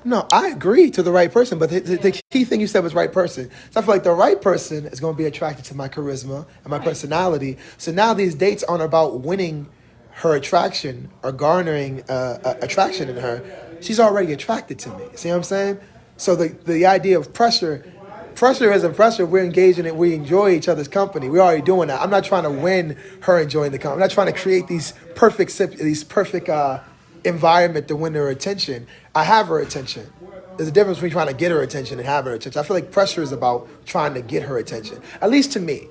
No, I agree to the right person, but the key thing you said was right person. So I feel like the right person is going to be attracted to my charisma and my personality. So now these dates aren't about winning her attraction or garnering attraction in her. She's already attracted to me. See what I'm saying? So the idea of pressure isn't pressure. We're engaged in it. We enjoy each other's company. We're already doing that. I'm not trying to win her enjoying the company. I'm not trying to create these perfect environment to win her attention. I have her attention. There's a difference between trying to get her attention and have her attention. I feel like pressure is about trying to get her attention. At least to me.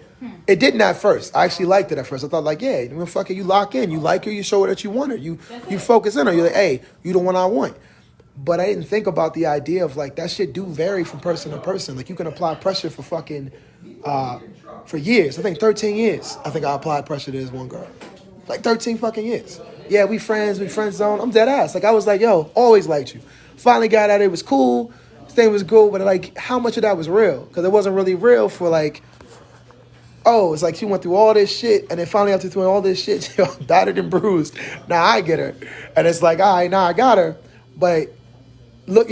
It didn't at first. I actually liked it at first. I thought like, yeah, when fuck it, you lock in. You like her, you show her that you want her. You focus in her. You're like, hey, you the one I want. But I didn't think about the idea of like that shit do vary from person to person. Like you can apply pressure for fucking for years. I think 13 years. I think I applied pressure to this one girl. Like 13 fucking years. Yeah, we friends zone. I'm dead ass. Like I was like, yo, always liked you. Finally got at it, was cool. This thing was cool, but like how much of that was real? Because it wasn't really real for like, oh, it's like she went through all this shit, and then finally after doing all this shit, she was battered and bruised. Now I get her. And it's like, all right, now I got her. But I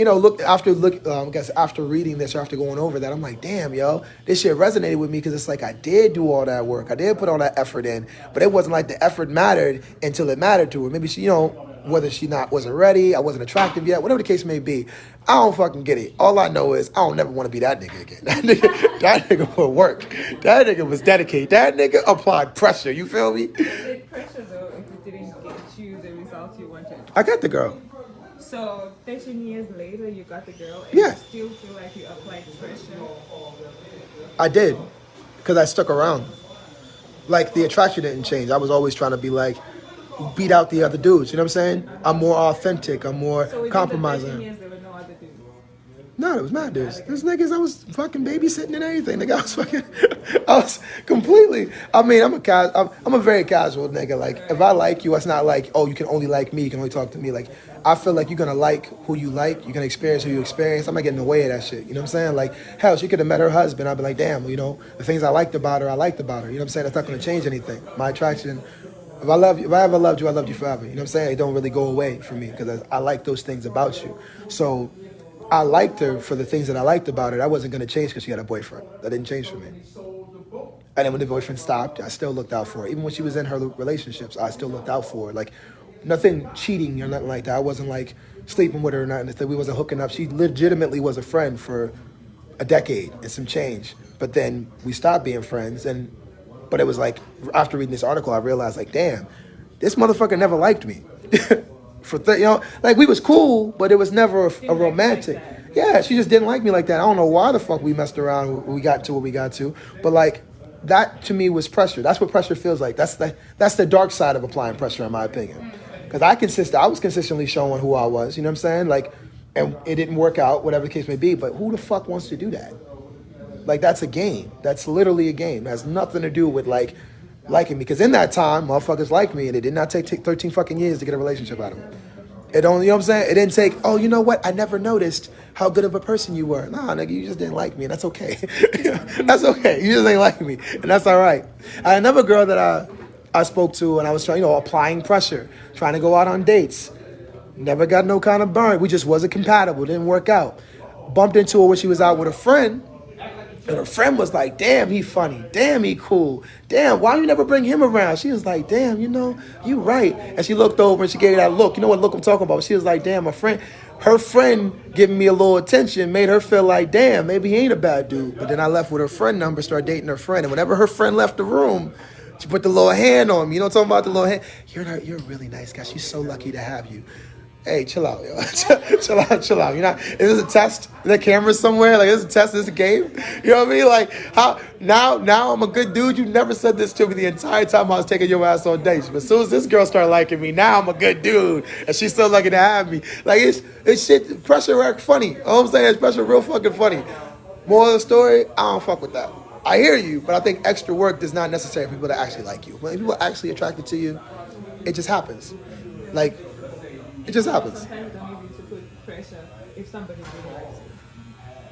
guess after reading this or after going over that, I'm like, damn, yo, this shit resonated with me because it's like I did do all that work. I did put all that effort in, but it wasn't like the effort mattered until it mattered to her. Maybe she, whether she wasn't ready, I wasn't attractive yet, whatever the case may be. I don't fucking get it. All I know is I don't never want to be that nigga again. That nigga put work. That nigga was dedicated. That nigga applied pressure. You feel me? Did pressure though if it didn't get you the results you wanted? I got the girl. So 13 years later, you got the girl, and Yeah. you still feel like you applied pressure. I did, because I stuck around. Like, the attraction didn't change. I was always trying to be like, beat out the other dudes. You know what I'm saying? I'm more authentic. I'm more So within compromising. the 13 years, there were no other dudes. No, it was mad dudes. There's niggas I was fucking babysitting and everything. Nigga, I was completely, I mean, I'm a very casual nigga. Like, if I like you, it's not like, oh, you can only like me, you can only talk to me. Like, I feel like you're gonna like who you like, you're gonna experience who you experience. I'm not getting in the way of that shit. You know what I'm saying? Like, hell, she could have met her husband. I'd be like, damn, the things I liked about her, I liked about her. You know what I'm saying? That's not gonna change anything. My attraction, if I ever loved you, I loved you forever. You know what I'm saying? It don't really go away from me because I like those things about you. So I liked her for the things that I liked about her. That wasn't going to change because she had a boyfriend. That didn't change for me. And then when the boyfriend stopped, I still looked out for her. Even when she was in her relationships, I still looked out for her. Like, nothing cheating or nothing like that. I wasn't, like, sleeping with her or nothing. We wasn't hooking up. She legitimately was a friend for a decade and some change. But then we stopped being friends. But it was like, after reading this article, I realized, like, damn, this motherfucker never liked me. Like we was cool, but it was never a romantic. Yeah, she just didn't like me like that. I don't know why the fuck we messed around. We got to what we got to, but like that to me was pressure. That's what pressure feels like. That's the dark side of applying pressure, in my opinion. Because I was consistently showing who I was. You know what I'm saying? Like, and it didn't work out, whatever the case may be. But who the fuck wants to do that? Like, that's a game. That's literally a game. It has nothing to do with like liking me, because in that time, motherfuckers liked me, and it did not take 13 fucking years to get a relationship out of them. It don't, you know what I'm saying? It didn't take, oh, you know what? I never noticed how good of a person you were. Nah, nigga, you just didn't like me, and that's okay. That's okay. You just ain't like me, and that's all right. I had another girl that I spoke to, and I was trying, applying pressure, trying to go out on dates. Never got no kind of burn. We just wasn't compatible. Didn't work out. Bumped into her when she was out with a friend. And her friend was like, damn, he funny. Damn, he cool. Damn, why you never bring him around? She was like, damn, you right. And she looked over and she gave that look. You know what look I'm talking about? She was like, damn, her friend giving me a little attention made her feel like, damn, maybe he ain't a bad dude. But then I left with her friend number, started dating her friend. And whenever her friend left the room, she put the little hand on me. You know what I'm talking about? The little hand. You're a really nice guy. She's so lucky to have you. Hey, chill out, yo. chill out. Is this a test? Is there cameras somewhere? Like, is this a test? Is this a game? You know what I mean? Like, how now I'm a good dude. You never said this to me the entire time I was taking your ass on dates. But as soon as this girl started liking me, now I'm a good dude. And she's still lucky to have me. Like, it's shit, pressure act funny. You know what I'm saying? It's pressure real fucking funny. Moral of the story, I don't fuck with that. I hear you, but I think extra work is not necessary for people to actually like you. When people are actually attracted to you, it just happens. Like, it just happens. Sometimes you don't even need to put pressure if somebody really likes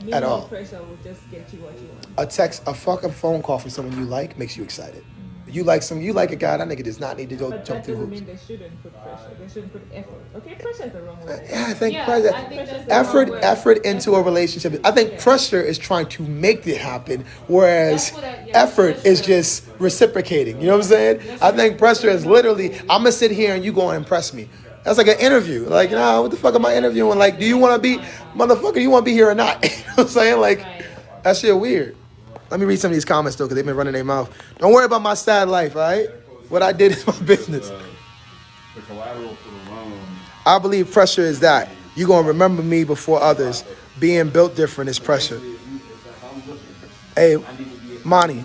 you. At all. Minimal pressure will just get you what you want. A fucking phone call from someone you like makes you excited. You like a guy, that nigga does not need to go But jump that through doesn't hoops. mean they shouldn't put pressure. They shouldn't put effort. Okay, pressure is the wrong word. Yeah, I think Yeah, pressure, I think that's the wrong word. effort into a relationship. I think pressure is trying to make it happen, whereas That's what effort that's is true. just reciprocating. You know what I'm saying? I think pressure is literally, I'm gonna sit here and you gonna impress me. That's like an interview. Like, nah, what the fuck am I interviewing? Like, do you want to be, motherfucker? You want to be here or not? You know what I'm saying? Like, Right. that shit weird. Let me read some of these comments though, because they've been running their mouth. Don't worry about my sad life, all right? What I did is my business. The collateral for the loan. I believe pressure is that. You're going to remember me before others. Being built different is pressure. Hey, Monty,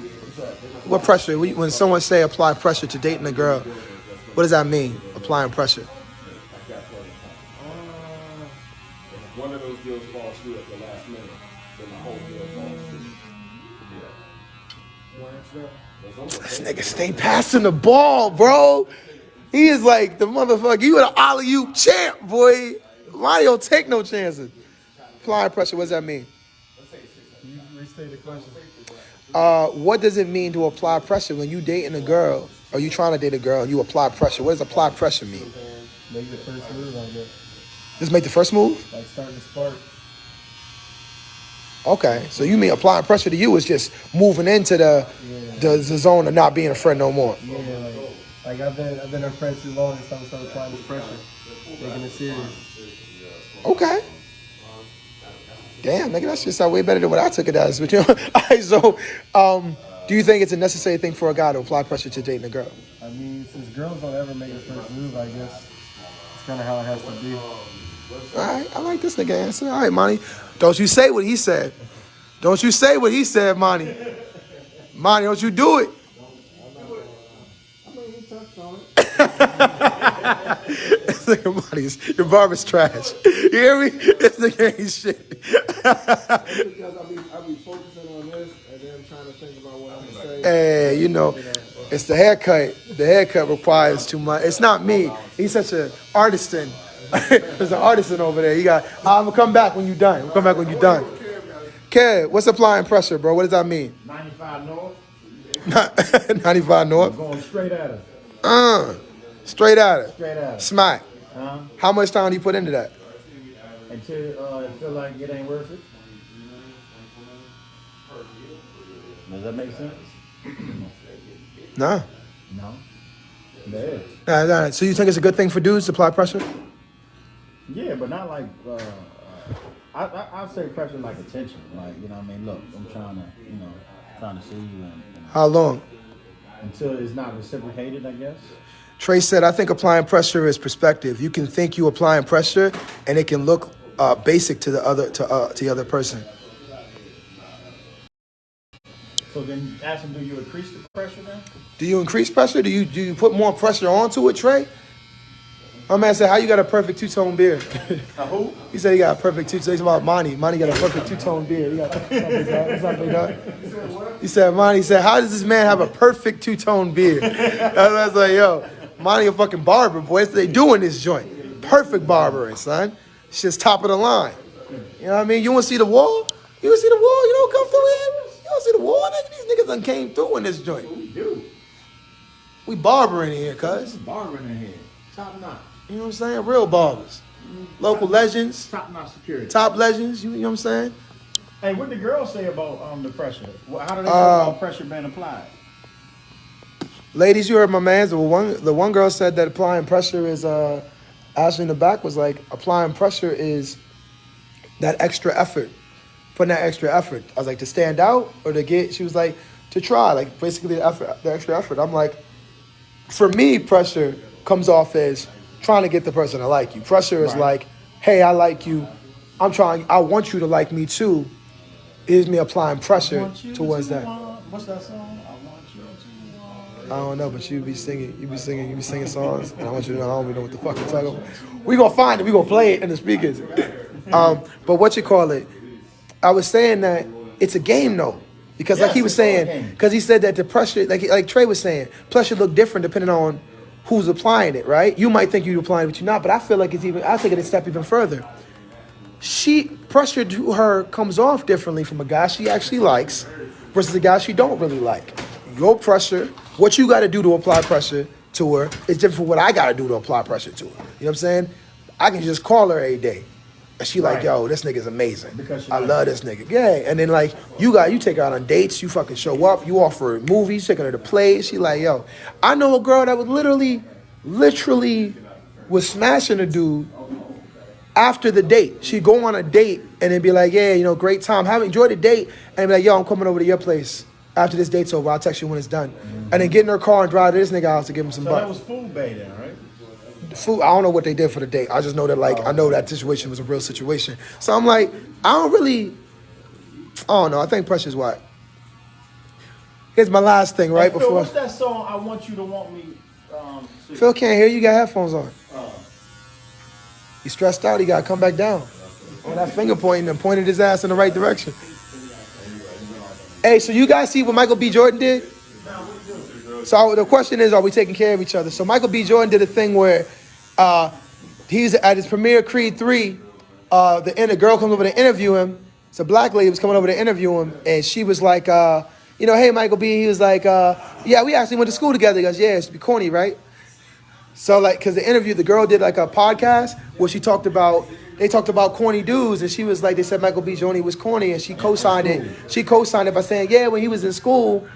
what pressure? When someone say apply pressure to dating a girl, what does that mean, applying pressure? One of those deals falls through at the last minute, then the whole deal falls through. This nigga stay passing the ball, bro. He is like the motherfucker. You an alley-oop champ, boy. Monty don't take no chances. Applying pressure, what does that mean? You restate the question. What does it mean to apply pressure when you dating a girl or you trying to date a girl and you apply pressure? What does apply pressure mean? Make the first move, I guess. Just make the first move? Like starting to spark. Okay, so you mean applying pressure to you is just moving into the zone of not being a friend no more. Yeah, like I've been a friend too long and started applying this pressure, making it serious. Okay. Damn, nigga, that's just way better than what I took it as. But you know, all right, so do you think it's a necessary thing for a guy to apply pressure to dating a girl? I mean, since girls don't ever make the first move, I guess it's kind of how it has to be. All right, I like this nigga answer. All right, Monty. Don't you say what he said. Don't you say what he said, Monty. Monty, don't you do it. This nigga Monty's, your barber's trash. You hear me? This nigga ain't shit. Because I be focusing on this and then trying to think about what I'm gonna say. Hey, you know, it's the haircut. The haircut requires too much. It's not me. He's such an artisan. There's an artisan over there. I'm gonna come back when you're done. We'll come back when you're done. Kev, what's applying pressure, bro? What does that mean? 95 North, 95 North. going straight at her. Straight at it. Straight at her. Smack. Huh? How much time do you put into that? Until it feel like it ain't worth it. Does that make sense? Nah. No. Yeah. Nah. So you think it's a good thing for dudes to apply pressure? Yeah, but not like I say pressure like attention. Like, you know what I mean? Look, I'm trying to see you and How long? until it's not reciprocated, I guess. Trey said, I think applying pressure is perspective. You can think you applying pressure and it can look basic to the other person. So then ask him, do you increase the pressure then? Do you increase pressure? Do you put more pressure onto it, Trey? My man said, how you got a perfect two-tone beard? Who? He said he got a perfect two-tone. He's about Monty. Monty got a perfect two-tone beard. He got what's up, big dog? He said, Monty said, how does this man have a perfect two-tone beard? I was like, yo, Monty a fucking barber, boy. That's what they do in this joint. Perfect barbering, son. It's just top of the line. You know what I mean? You want to see the wall? You want to see the wall? You don't come through here? You don't see the wall, nigga? These niggas done came through in this joint. We do. We barbering in here, cuz. Barbering in here. Top notch. You know what I'm saying? Real barbers. Local legends. Top notch security. Top legends, you know what I'm saying? Hey, what the girls say about the pressure? How do they feel about pressure being applied? Ladies, you heard my man. The one girl said that applying pressure is, Ashley in the back was like, applying pressure is that extra effort. Putting that extra effort. I was like, to stand out or to get, she was like, to try. Like, basically the extra effort. I'm like, for me, pressure comes off as trying to get the person to like you. Pressure is like, hey, I like you. I want you to like me too. Is me applying pressure towards that. What's that song? I want you to. I don't know, but you be singing songs, and I want you to know I don't even know what the fuck you're talking about. We gonna find it, we gonna play it in the speakers. But what you call it? I was saying that it's a game though. Because like he was saying, because he said that the pressure, like Trey was saying, pressure look different depending on who's applying it, right? You might think you're applying it, but you're not. But I feel like I'll take it a step even further. Pressure to her comes off differently from a guy she actually likes versus a guy she don't really like. Your pressure what you got to do to apply pressure to her is different from what I got to do to apply pressure to her. You know what I'm saying? I can just call her every day. And she like, yo, this nigga's amazing. I love this nigga. Yeah. And then like, you take her out on dates, you fucking show up, you offer her movies, taking her to plays. She like, yo, I know a girl that was literally was smashing a dude after the date. She'd go on a date and then be like, yeah, you know, great time. Enjoy the date. And be like, yo, I'm coming over to your place after this date's over. I'll text you when it's done. And then get in her car and drive to this nigga house to give him some butt. That was food bait then, right? Food, I don't know what they did for the date. I just know that like I know that situation was a real situation. So I'm like, I don't know. I think pressure's whack. Here's my last thing, right? Hey, Phil, what's that song? I Want You to Want Me. Phil can't hear you. Got headphones on. He's stressed out. He got to come back down. On that finger pointing and pointed his ass in the right direction. Hey, so you guys see what Michael B. Jordan did? So the question is, are we taking care of each other? So Michael B. Jordan did a thing where he's at his premiere Creed 3. The girl comes over to interview him. It's a black lady was coming over to interview him, and she was like, hey, Michael B. He was like, yeah, we actually went to school together. He goes, yeah, it's be corny, right? So like, because the girl did like a podcast where they talked about corny dudes, and she was like, they said Michael B. Jordan was corny, and she co-signed it. She co-signed it by saying, yeah, when he was in school,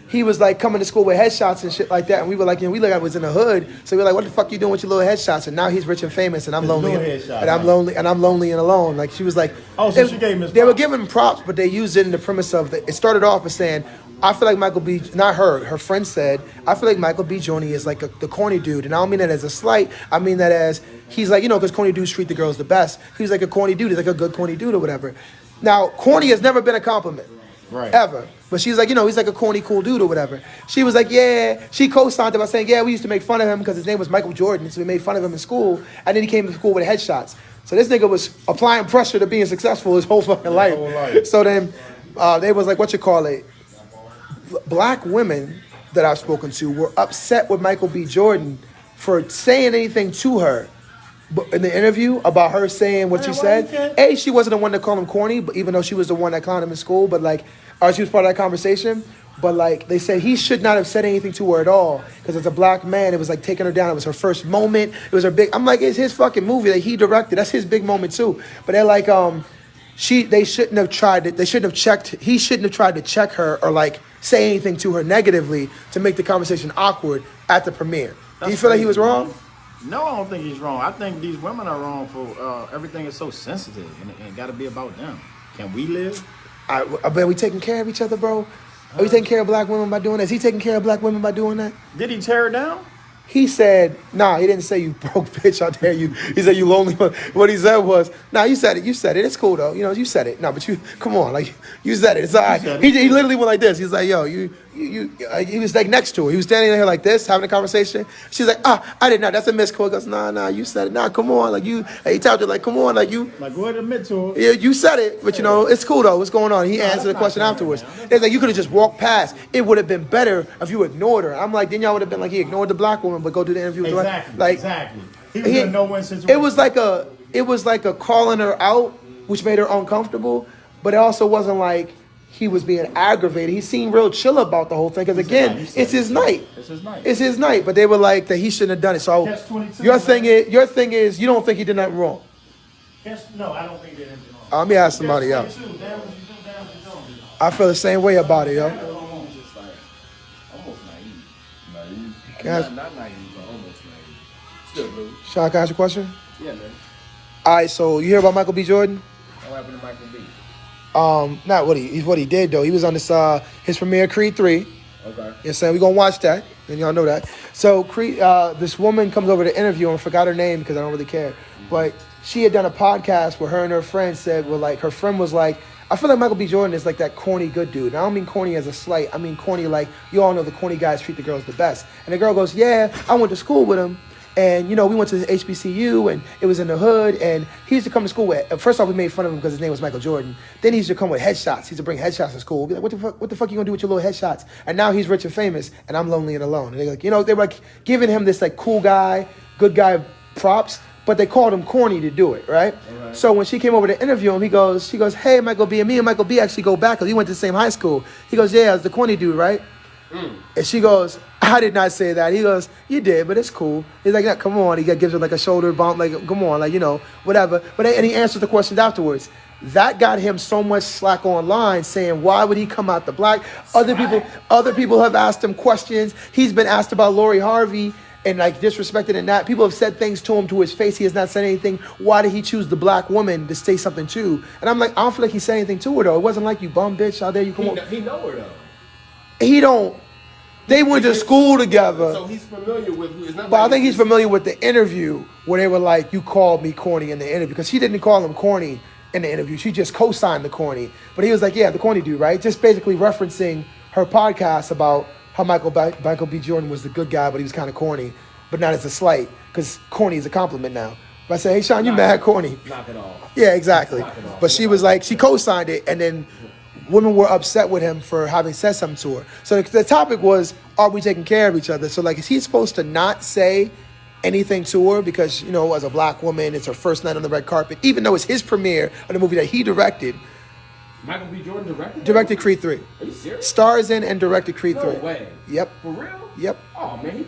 he was like coming to school with headshots and shit like that. And we were like, we look like I was in the hood. So we were like, what the fuck you doing with your little headshots? And now he's rich and famous, and I'm lonely. I'm lonely and alone. Like she was like, she gave him. They were giving him props, but they used it in the premise of it started off as saying, I feel like Michael B. Not her friend said, I feel like Michael B. Jordan is like the corny dude, and I don't mean that as a slight. I mean that as he's like, because corny dudes treat the girls the best. He's like a corny dude. He's like a good corny dude or whatever. Now, corny has never been a compliment. Right. Ever. But she's like, he's like a corny, cool dude or whatever. She was like, yeah. She co-signed it by saying, yeah, we used to make fun of him because his name was Michael Jordan, so we made fun of him in school. And then he came to school with headshots. So this nigga was applying pressure to being successful his whole fucking life. So then they was like, black women that I've spoken to were upset with Michael B. Jordan for saying anything to her in the interview about her saying what she said. She wasn't the one to call him corny, but even though she was the one that clowned him in school, but like, she was part of that conversation. But like, they said he should not have said anything to her at all because as a black man, it was like taking her down. It was her first moment. It was her big. I'm like, it's his fucking movie that he directed. That's his big moment too. But they're like, they shouldn't have tried it. They shouldn't have checked. He shouldn't have tried to check her or like say anything to her negatively to make the conversation awkward at the premiere. Do you feel like he was wrong? No, I don't think he's wrong. I think these women are wrong for everything is so sensitive and got to be about them. Can we live? I bet we taking care of each other, bro. Are we taking care of black women by doing that? Is he taking care of black women by doing that? Did he tear her down? He said, nah, he didn't say you broke bitch out there. He said you lonely. What he said was, nah, you said it. You said it. It's cool though. You said it. No, but come on, like you said it. It's all right. He literally went like this. He's like, yo, he was like next to her. He was standing there like this, having a conversation. She's like, I didn't know. That's a missed call. He goes, nah, you said it. Nah, come on. Like he told her like, come on, like you. Like go ahead and admit to it. Yeah, you said it, but it's cool though. What's going on? He answered the question afterwards. It's like you could have just walked past. It would have been better if you ignored her. I'm like, then y'all would have been like, he ignored the black woman, but go do the interview. Exactly. He was in a no-win situation. It was like a calling her out, which made her uncomfortable, but it also wasn't like he was being aggravated. He seemed real chill about the whole thing because again, it's his night. It's his night. But they were like that he shouldn't have done it. So your thing is you don't think he did nothing wrong. No, I don't think he did anything wrong. Let me ask somebody else. I feel the same way about it, yo. Almost naive. Not naive, but almost naive. Still blue. Sean, can I ask you a question? Yeah, man. All right, so you hear about Michael B. Jordan? What happened to Michael B? Not what he did though. He was on this his premiere Creed 3. Okay. You're saying we're gonna watch that, and y'all know that. So Creed, this woman comes over to interview him. I forgot her name because I don't really care. But she had done a podcast where her and her friend said, her friend was like, I feel like Michael B. Jordan is like that corny good dude. And I don't mean corny as a slight. I mean corny like, you all know the corny guys treat the girls the best. And the girl goes, yeah, I went to school with him. And, we went to the HBCU, and it was in the hood, and he used to come to school with, first off, we made fun of him because his name was Michael Jordan. Then he used to come with headshots. He used to bring headshots to school. We'd be like, what the fuck you gonna do with your little headshots? And now he's rich and famous, and I'm lonely and alone. And they're like, they were like giving him this like cool guy, good guy props, but they called him corny to do it, right? So when she came over to interview him, she goes, hey, Michael B. And me and Michael B. actually go back because we went to the same high school. He goes, yeah, I was the corny dude, right? And she goes, I did not say that. He goes, you did, but it's cool. He's like, yeah, come on. He gives her like a shoulder bump, like, come on, like, whatever. And he answers the questions afterwards. That got him so much slack online saying, why would he come out the black? Other people have asked him questions. He's been asked about Lori Harvey and like disrespected and that. People have said things to him to his face. He has not said anything. Why did he choose the black woman to say something to? And I'm like, I don't feel like he said anything to her though. It wasn't like you bum bitch out there. You come on. He know her though. He don't. They went to school together. So he's familiar with who. It's not. But I think he's familiar with the interview where they were like, you called me corny in the interview. Because she didn't call him corny in the interview. She just co-signed the corny. But he was like, yeah, the corny dude, right? Just basically referencing her podcast about how Michael B. Jordan was the good guy, but he was kind of corny. But not as a slight, because corny is a compliment now. But I said, hey, Sean, you mad corny. Knock it off. Yeah, exactly. Knock it off. But she was like, she co-signed it, and then women were upset with him for having said something to her. So the topic was, are we taking care of each other? So like, is he supposed to not say anything to her because, as a black woman, it's her first night on the red carpet, even though it's his premiere of the movie that he directed. Michael B. Jordan directed? Directed Creed 3. Are you serious? Stars in and directed Creed No 3. way. Yep. For real? Yep. Oh, man,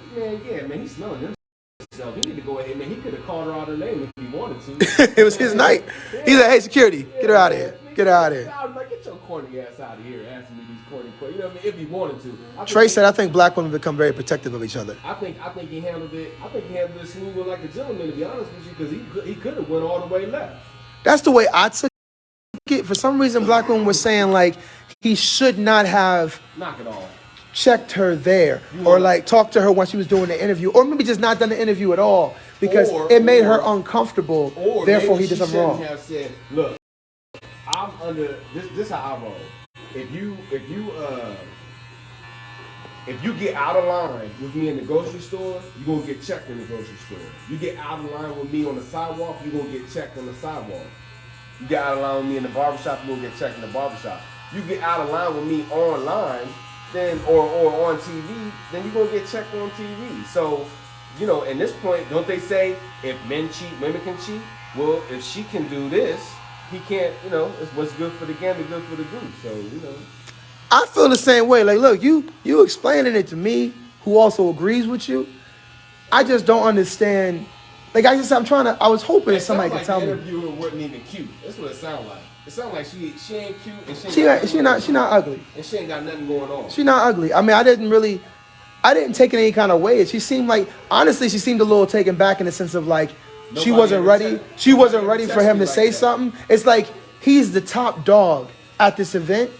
he's smelling himself. He need to go ahead, man. He could have called her out her name if he wanted to. It was his night. He's like, hey, security, get her out of here. Get her out of here. I was like, get your corny ass out of here asking me these corny questions. You know what I mean? If he wanted to. Trey said, I think black women become very protective of each other. I think he handled it. I think he handled it smooth like a gentleman, to be honest with you, because he could have went all the way left. That's the way I took it. For some reason, black women were saying like he should not have Knock it off. checked her there or like talked to her when she was doing the interview, or maybe just not done the interview at all because it made her uncomfortable. Or therefore, maybe he did she something wrong. shouldn't have said, look, I'm under this. This is how I roll. If you get out of line with me in the grocery store, you're gonna get checked in the grocery store. You get out of line with me on the sidewalk, you're gonna get checked on the sidewalk. You get out of line with me in the barbershop, you're gonna get checked in the barbershop. You get out of line with me online, then or on TV, then you're gonna get checked on TV. So, at this point, don't they say if men cheat, women can cheat? Well, if she can do this, he can't, it's what's good for the gander, good for the goose. So, I feel the same way. Like, look, you explaining it to me, who also agrees with you. I just don't understand. Like, I was hoping that somebody could tell the me. interviewer wasn't even cute. That's what it sounds like. It sounds like she ain't cute and She not ugly. and she ain't got nothing going on. She not ugly. I mean, I didn't take it any kind of way. She seemed like, honestly, she seemed a little taken back in the sense of like, she wasn't ready. She wasn't ready for him to say something. It's like he's the top dog at this event,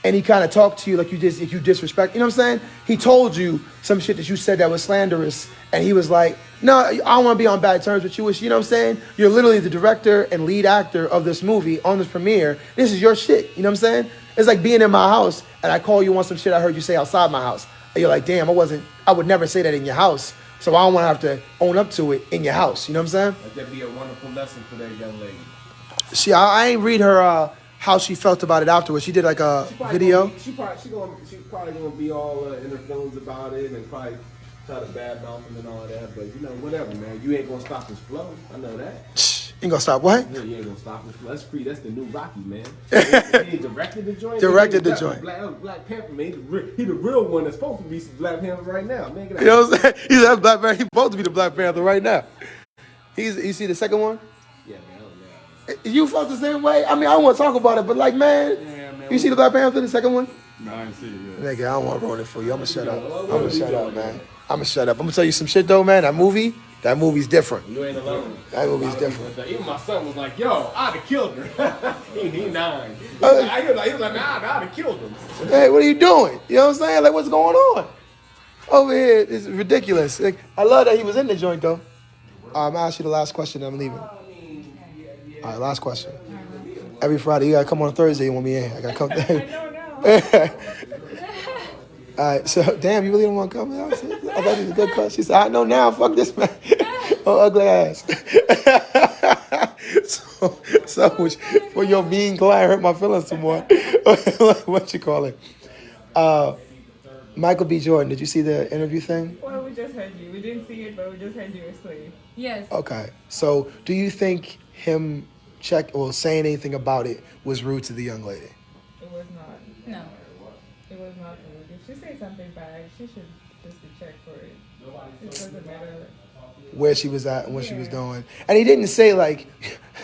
and he kind of talked to you like you disrespect. You know what I'm saying? He told you some shit that you said that was slanderous, and he was like, no, I don't want to be on bad terms with you. You know what I'm saying? You're literally the director and lead actor of this movie on this premiere. This is your shit. You know what I'm saying? It's like being in my house, and I call you on some shit I heard you say outside my house. And you're like, damn, I would never say that in your house. So I don't want to have to own up to it in your house. You know what I'm saying? Let that be a wonderful lesson for that young lady. I ain't read her how she felt about it afterwards. She did like a video. She's probably gonna be all in her feelings about it and probably try to badmouth him and all that. But whatever, man. You ain't gonna stop his flow. I know that. Ain't gonna stop what? Yeah, you ain't gonna stop his flow. That's the new Rocky, man. He directed the joint. Directed the joint. Black Panther, man. He the real one that's supposed to be Black Panther right now, man. You know what I'm saying? He's that Black Panther. He's supposed to be the Black Panther right now. You see the second one? Yeah, man. You felt the same way? I mean, I don't want to talk about it, but like, man, you see the Black Panther, the second one? No, I didn't see it yet. Nigga, I don't want to ruin it for you. I'm gonna shut up. Man. I'm gonna shut up. I'm gonna tell you some shit though, man. That movie's different. You ain't alone. That movie's different. Even my son was like, yo, I'd have killed her. he 9. He was like, man, I'd have killed him. Hey, what are you doing? You know what I'm saying? Like, what's going on? Over here, it's ridiculous. Like, I love that he was in the joint though. I'm ask you the last question, then I'm leaving. All right, last question. Every Friday, you gotta come on Thursday when we in. I gotta come. I don't know. All right, so damn, you really don't want to come? I thought it was a good question. She said, I know now. Fuck this man. Oh, ugly ass. so for your mean client hurt my feelings some more. What you call it? Michael B. Jordan. Did you see the interview thing? Well, we just heard you. We didn't see it, but we just heard you explain. Yes. Okay. So, do you think him saying anything about it was rude to the young lady? It was not. No. It was not rude. If she said something bad, she should just to check for it. It doesn't matter. where she was at and what she was doing. And he didn't say like,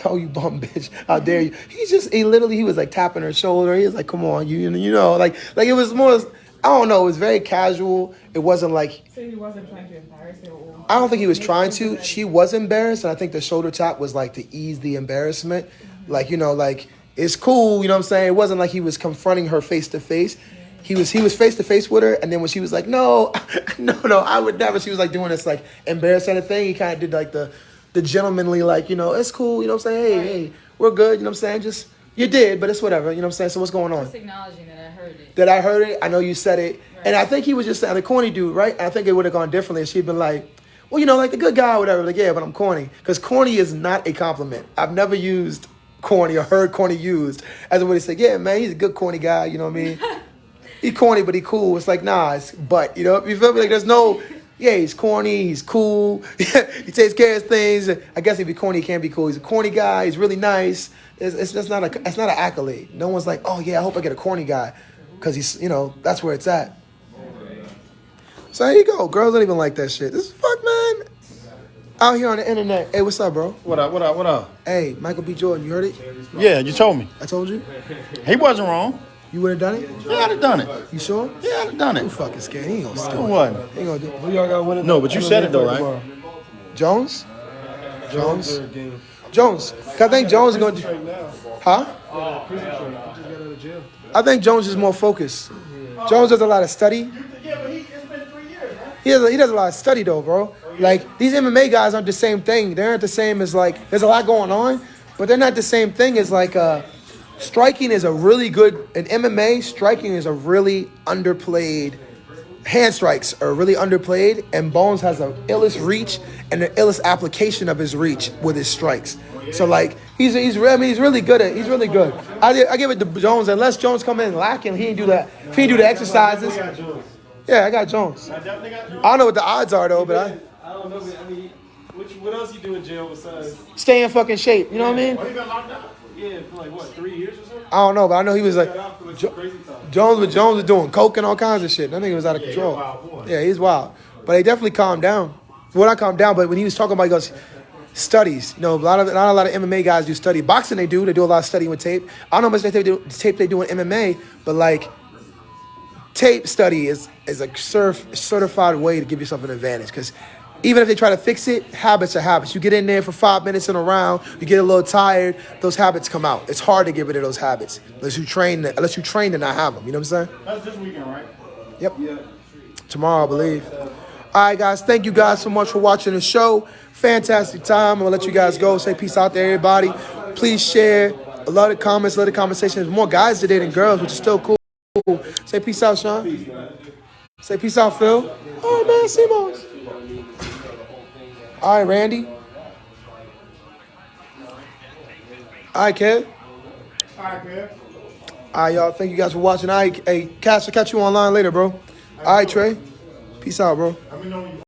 "Oh, you bum bitch, how dare you?" He literally he was like tapping her shoulder. He was like, "Come on, you know, like it was more. I don't know. It was very casual. It wasn't like So he wasn't trying to embarrass her. Or I don't think he was make trying her feel to. like- She was embarrassed, and I think the shoulder tap was like to ease the embarrassment. Like like it's cool. You know what I'm saying? It wasn't like he was confronting her face to face. He was face to face with her, and then when she was like, "No, no, I would never," she was like doing this like embarrassed kind of thing. He kind of did like the gentlemanly like, it's cool. You know what I'm saying? Hey, we're good. You know what I'm saying? Just you did, but it's whatever. You know what I'm saying? So what's going on? Just acknowledging that I heard it. That I heard it. I know you said it, and I think he was just saying the corny dude, right? I think it would have gone differently. She'd been like, "Well, like the good guy, or whatever." Like, yeah, but I'm corny because corny is not a compliment. I've never used corny or heard corny used as a way to say, "Yeah, man, he's a good corny guy." You know what I mean? He corny, but he cool. It's like, nah, it's but, you feel me? Like, there's no, yeah, he's corny, he's cool, he takes care of things. I guess if he's corny, he can't be cool. He's a corny guy, he's really nice. It's just not it's not an accolade. No one's like, "Oh, yeah, I hope I get a corny guy," because he's, that's where it's at. So there you go. Girls don't even like that shit. This is fuck, man. Out here on the internet. Hey, what's up, bro? What up? Hey, Michael B. Jordan, you heard it? Yeah, you told me. I told you? He wasn't wrong. You would have done it? Yeah, I'd have done it. You sure? Yeah, I'd have done You it. fucking scared. He ain't gonna For steal it. what? He ain't gonna do it. Who y'all got winning? No, but you said it though, right? Jones? Jones? Or game? Jones. 'Cause I think Jones is going to... Right now. Huh? Prison trade. He just got out of jail. I think Jones is more focused. Jones does a lot of study. Yeah, but it's been 3 years, man. He does a lot of study, though, bro. Like, these MMA guys aren't the same thing. They aren't the same as, like... There's a lot going on, but they're not the same thing as, like... Striking is a really good... In MMA, striking is a really underplayed... Hand strikes are really underplayed, and Bones has the illest reach and the illest application of his reach with his strikes. So like he's really good at. He's really good. I give it to Jones unless Jones come in lacking. He didn't do that. If he didn't do the exercises. Yeah, I got Jones. I don't know what the odds are though, but I don't know. I mean, what else you do in jail besides? stay in fucking shape. You know what I mean? Yeah, for like what, 3 years or so? I don't know, but I know he was like Got out for like some crazy time. Jones was doing coke and all kinds of shit. That nigga was out of control. Yeah, he's wild. But he definitely calmed down. Well, not calmed down, but when he was talking about, he goes, studies. Not a lot of MMA guys do study. Boxing they do a lot of studying with tape. I don't know how much tape they do in MMA, but like tape study is a certified way to give yourself an advantage. Because even if they try to fix it, habits are habits. You get in there for 5 minutes in a round, you get a little tired, those habits come out. It's hard to get rid of those habits unless you train to not have them. You know what I'm saying? That's this weekend, right? Yep. Tomorrow, I believe. All right, guys. Thank you guys so much for watching the show. Fantastic time. I'm going to let you guys go. Say peace out to everybody. Please share. I love the comments. Love the conversations. More guys today than girls, which is still cool. Say peace out, Sean. Say peace out, Phil. All right, man. Simons. All right, Randy. All right, Kev. All right, man. All right, y'all. Thank you guys for watching. All right, hey, Cash, I'll catch you online later, bro. All right, Trey. Peace out, bro. Let me know when you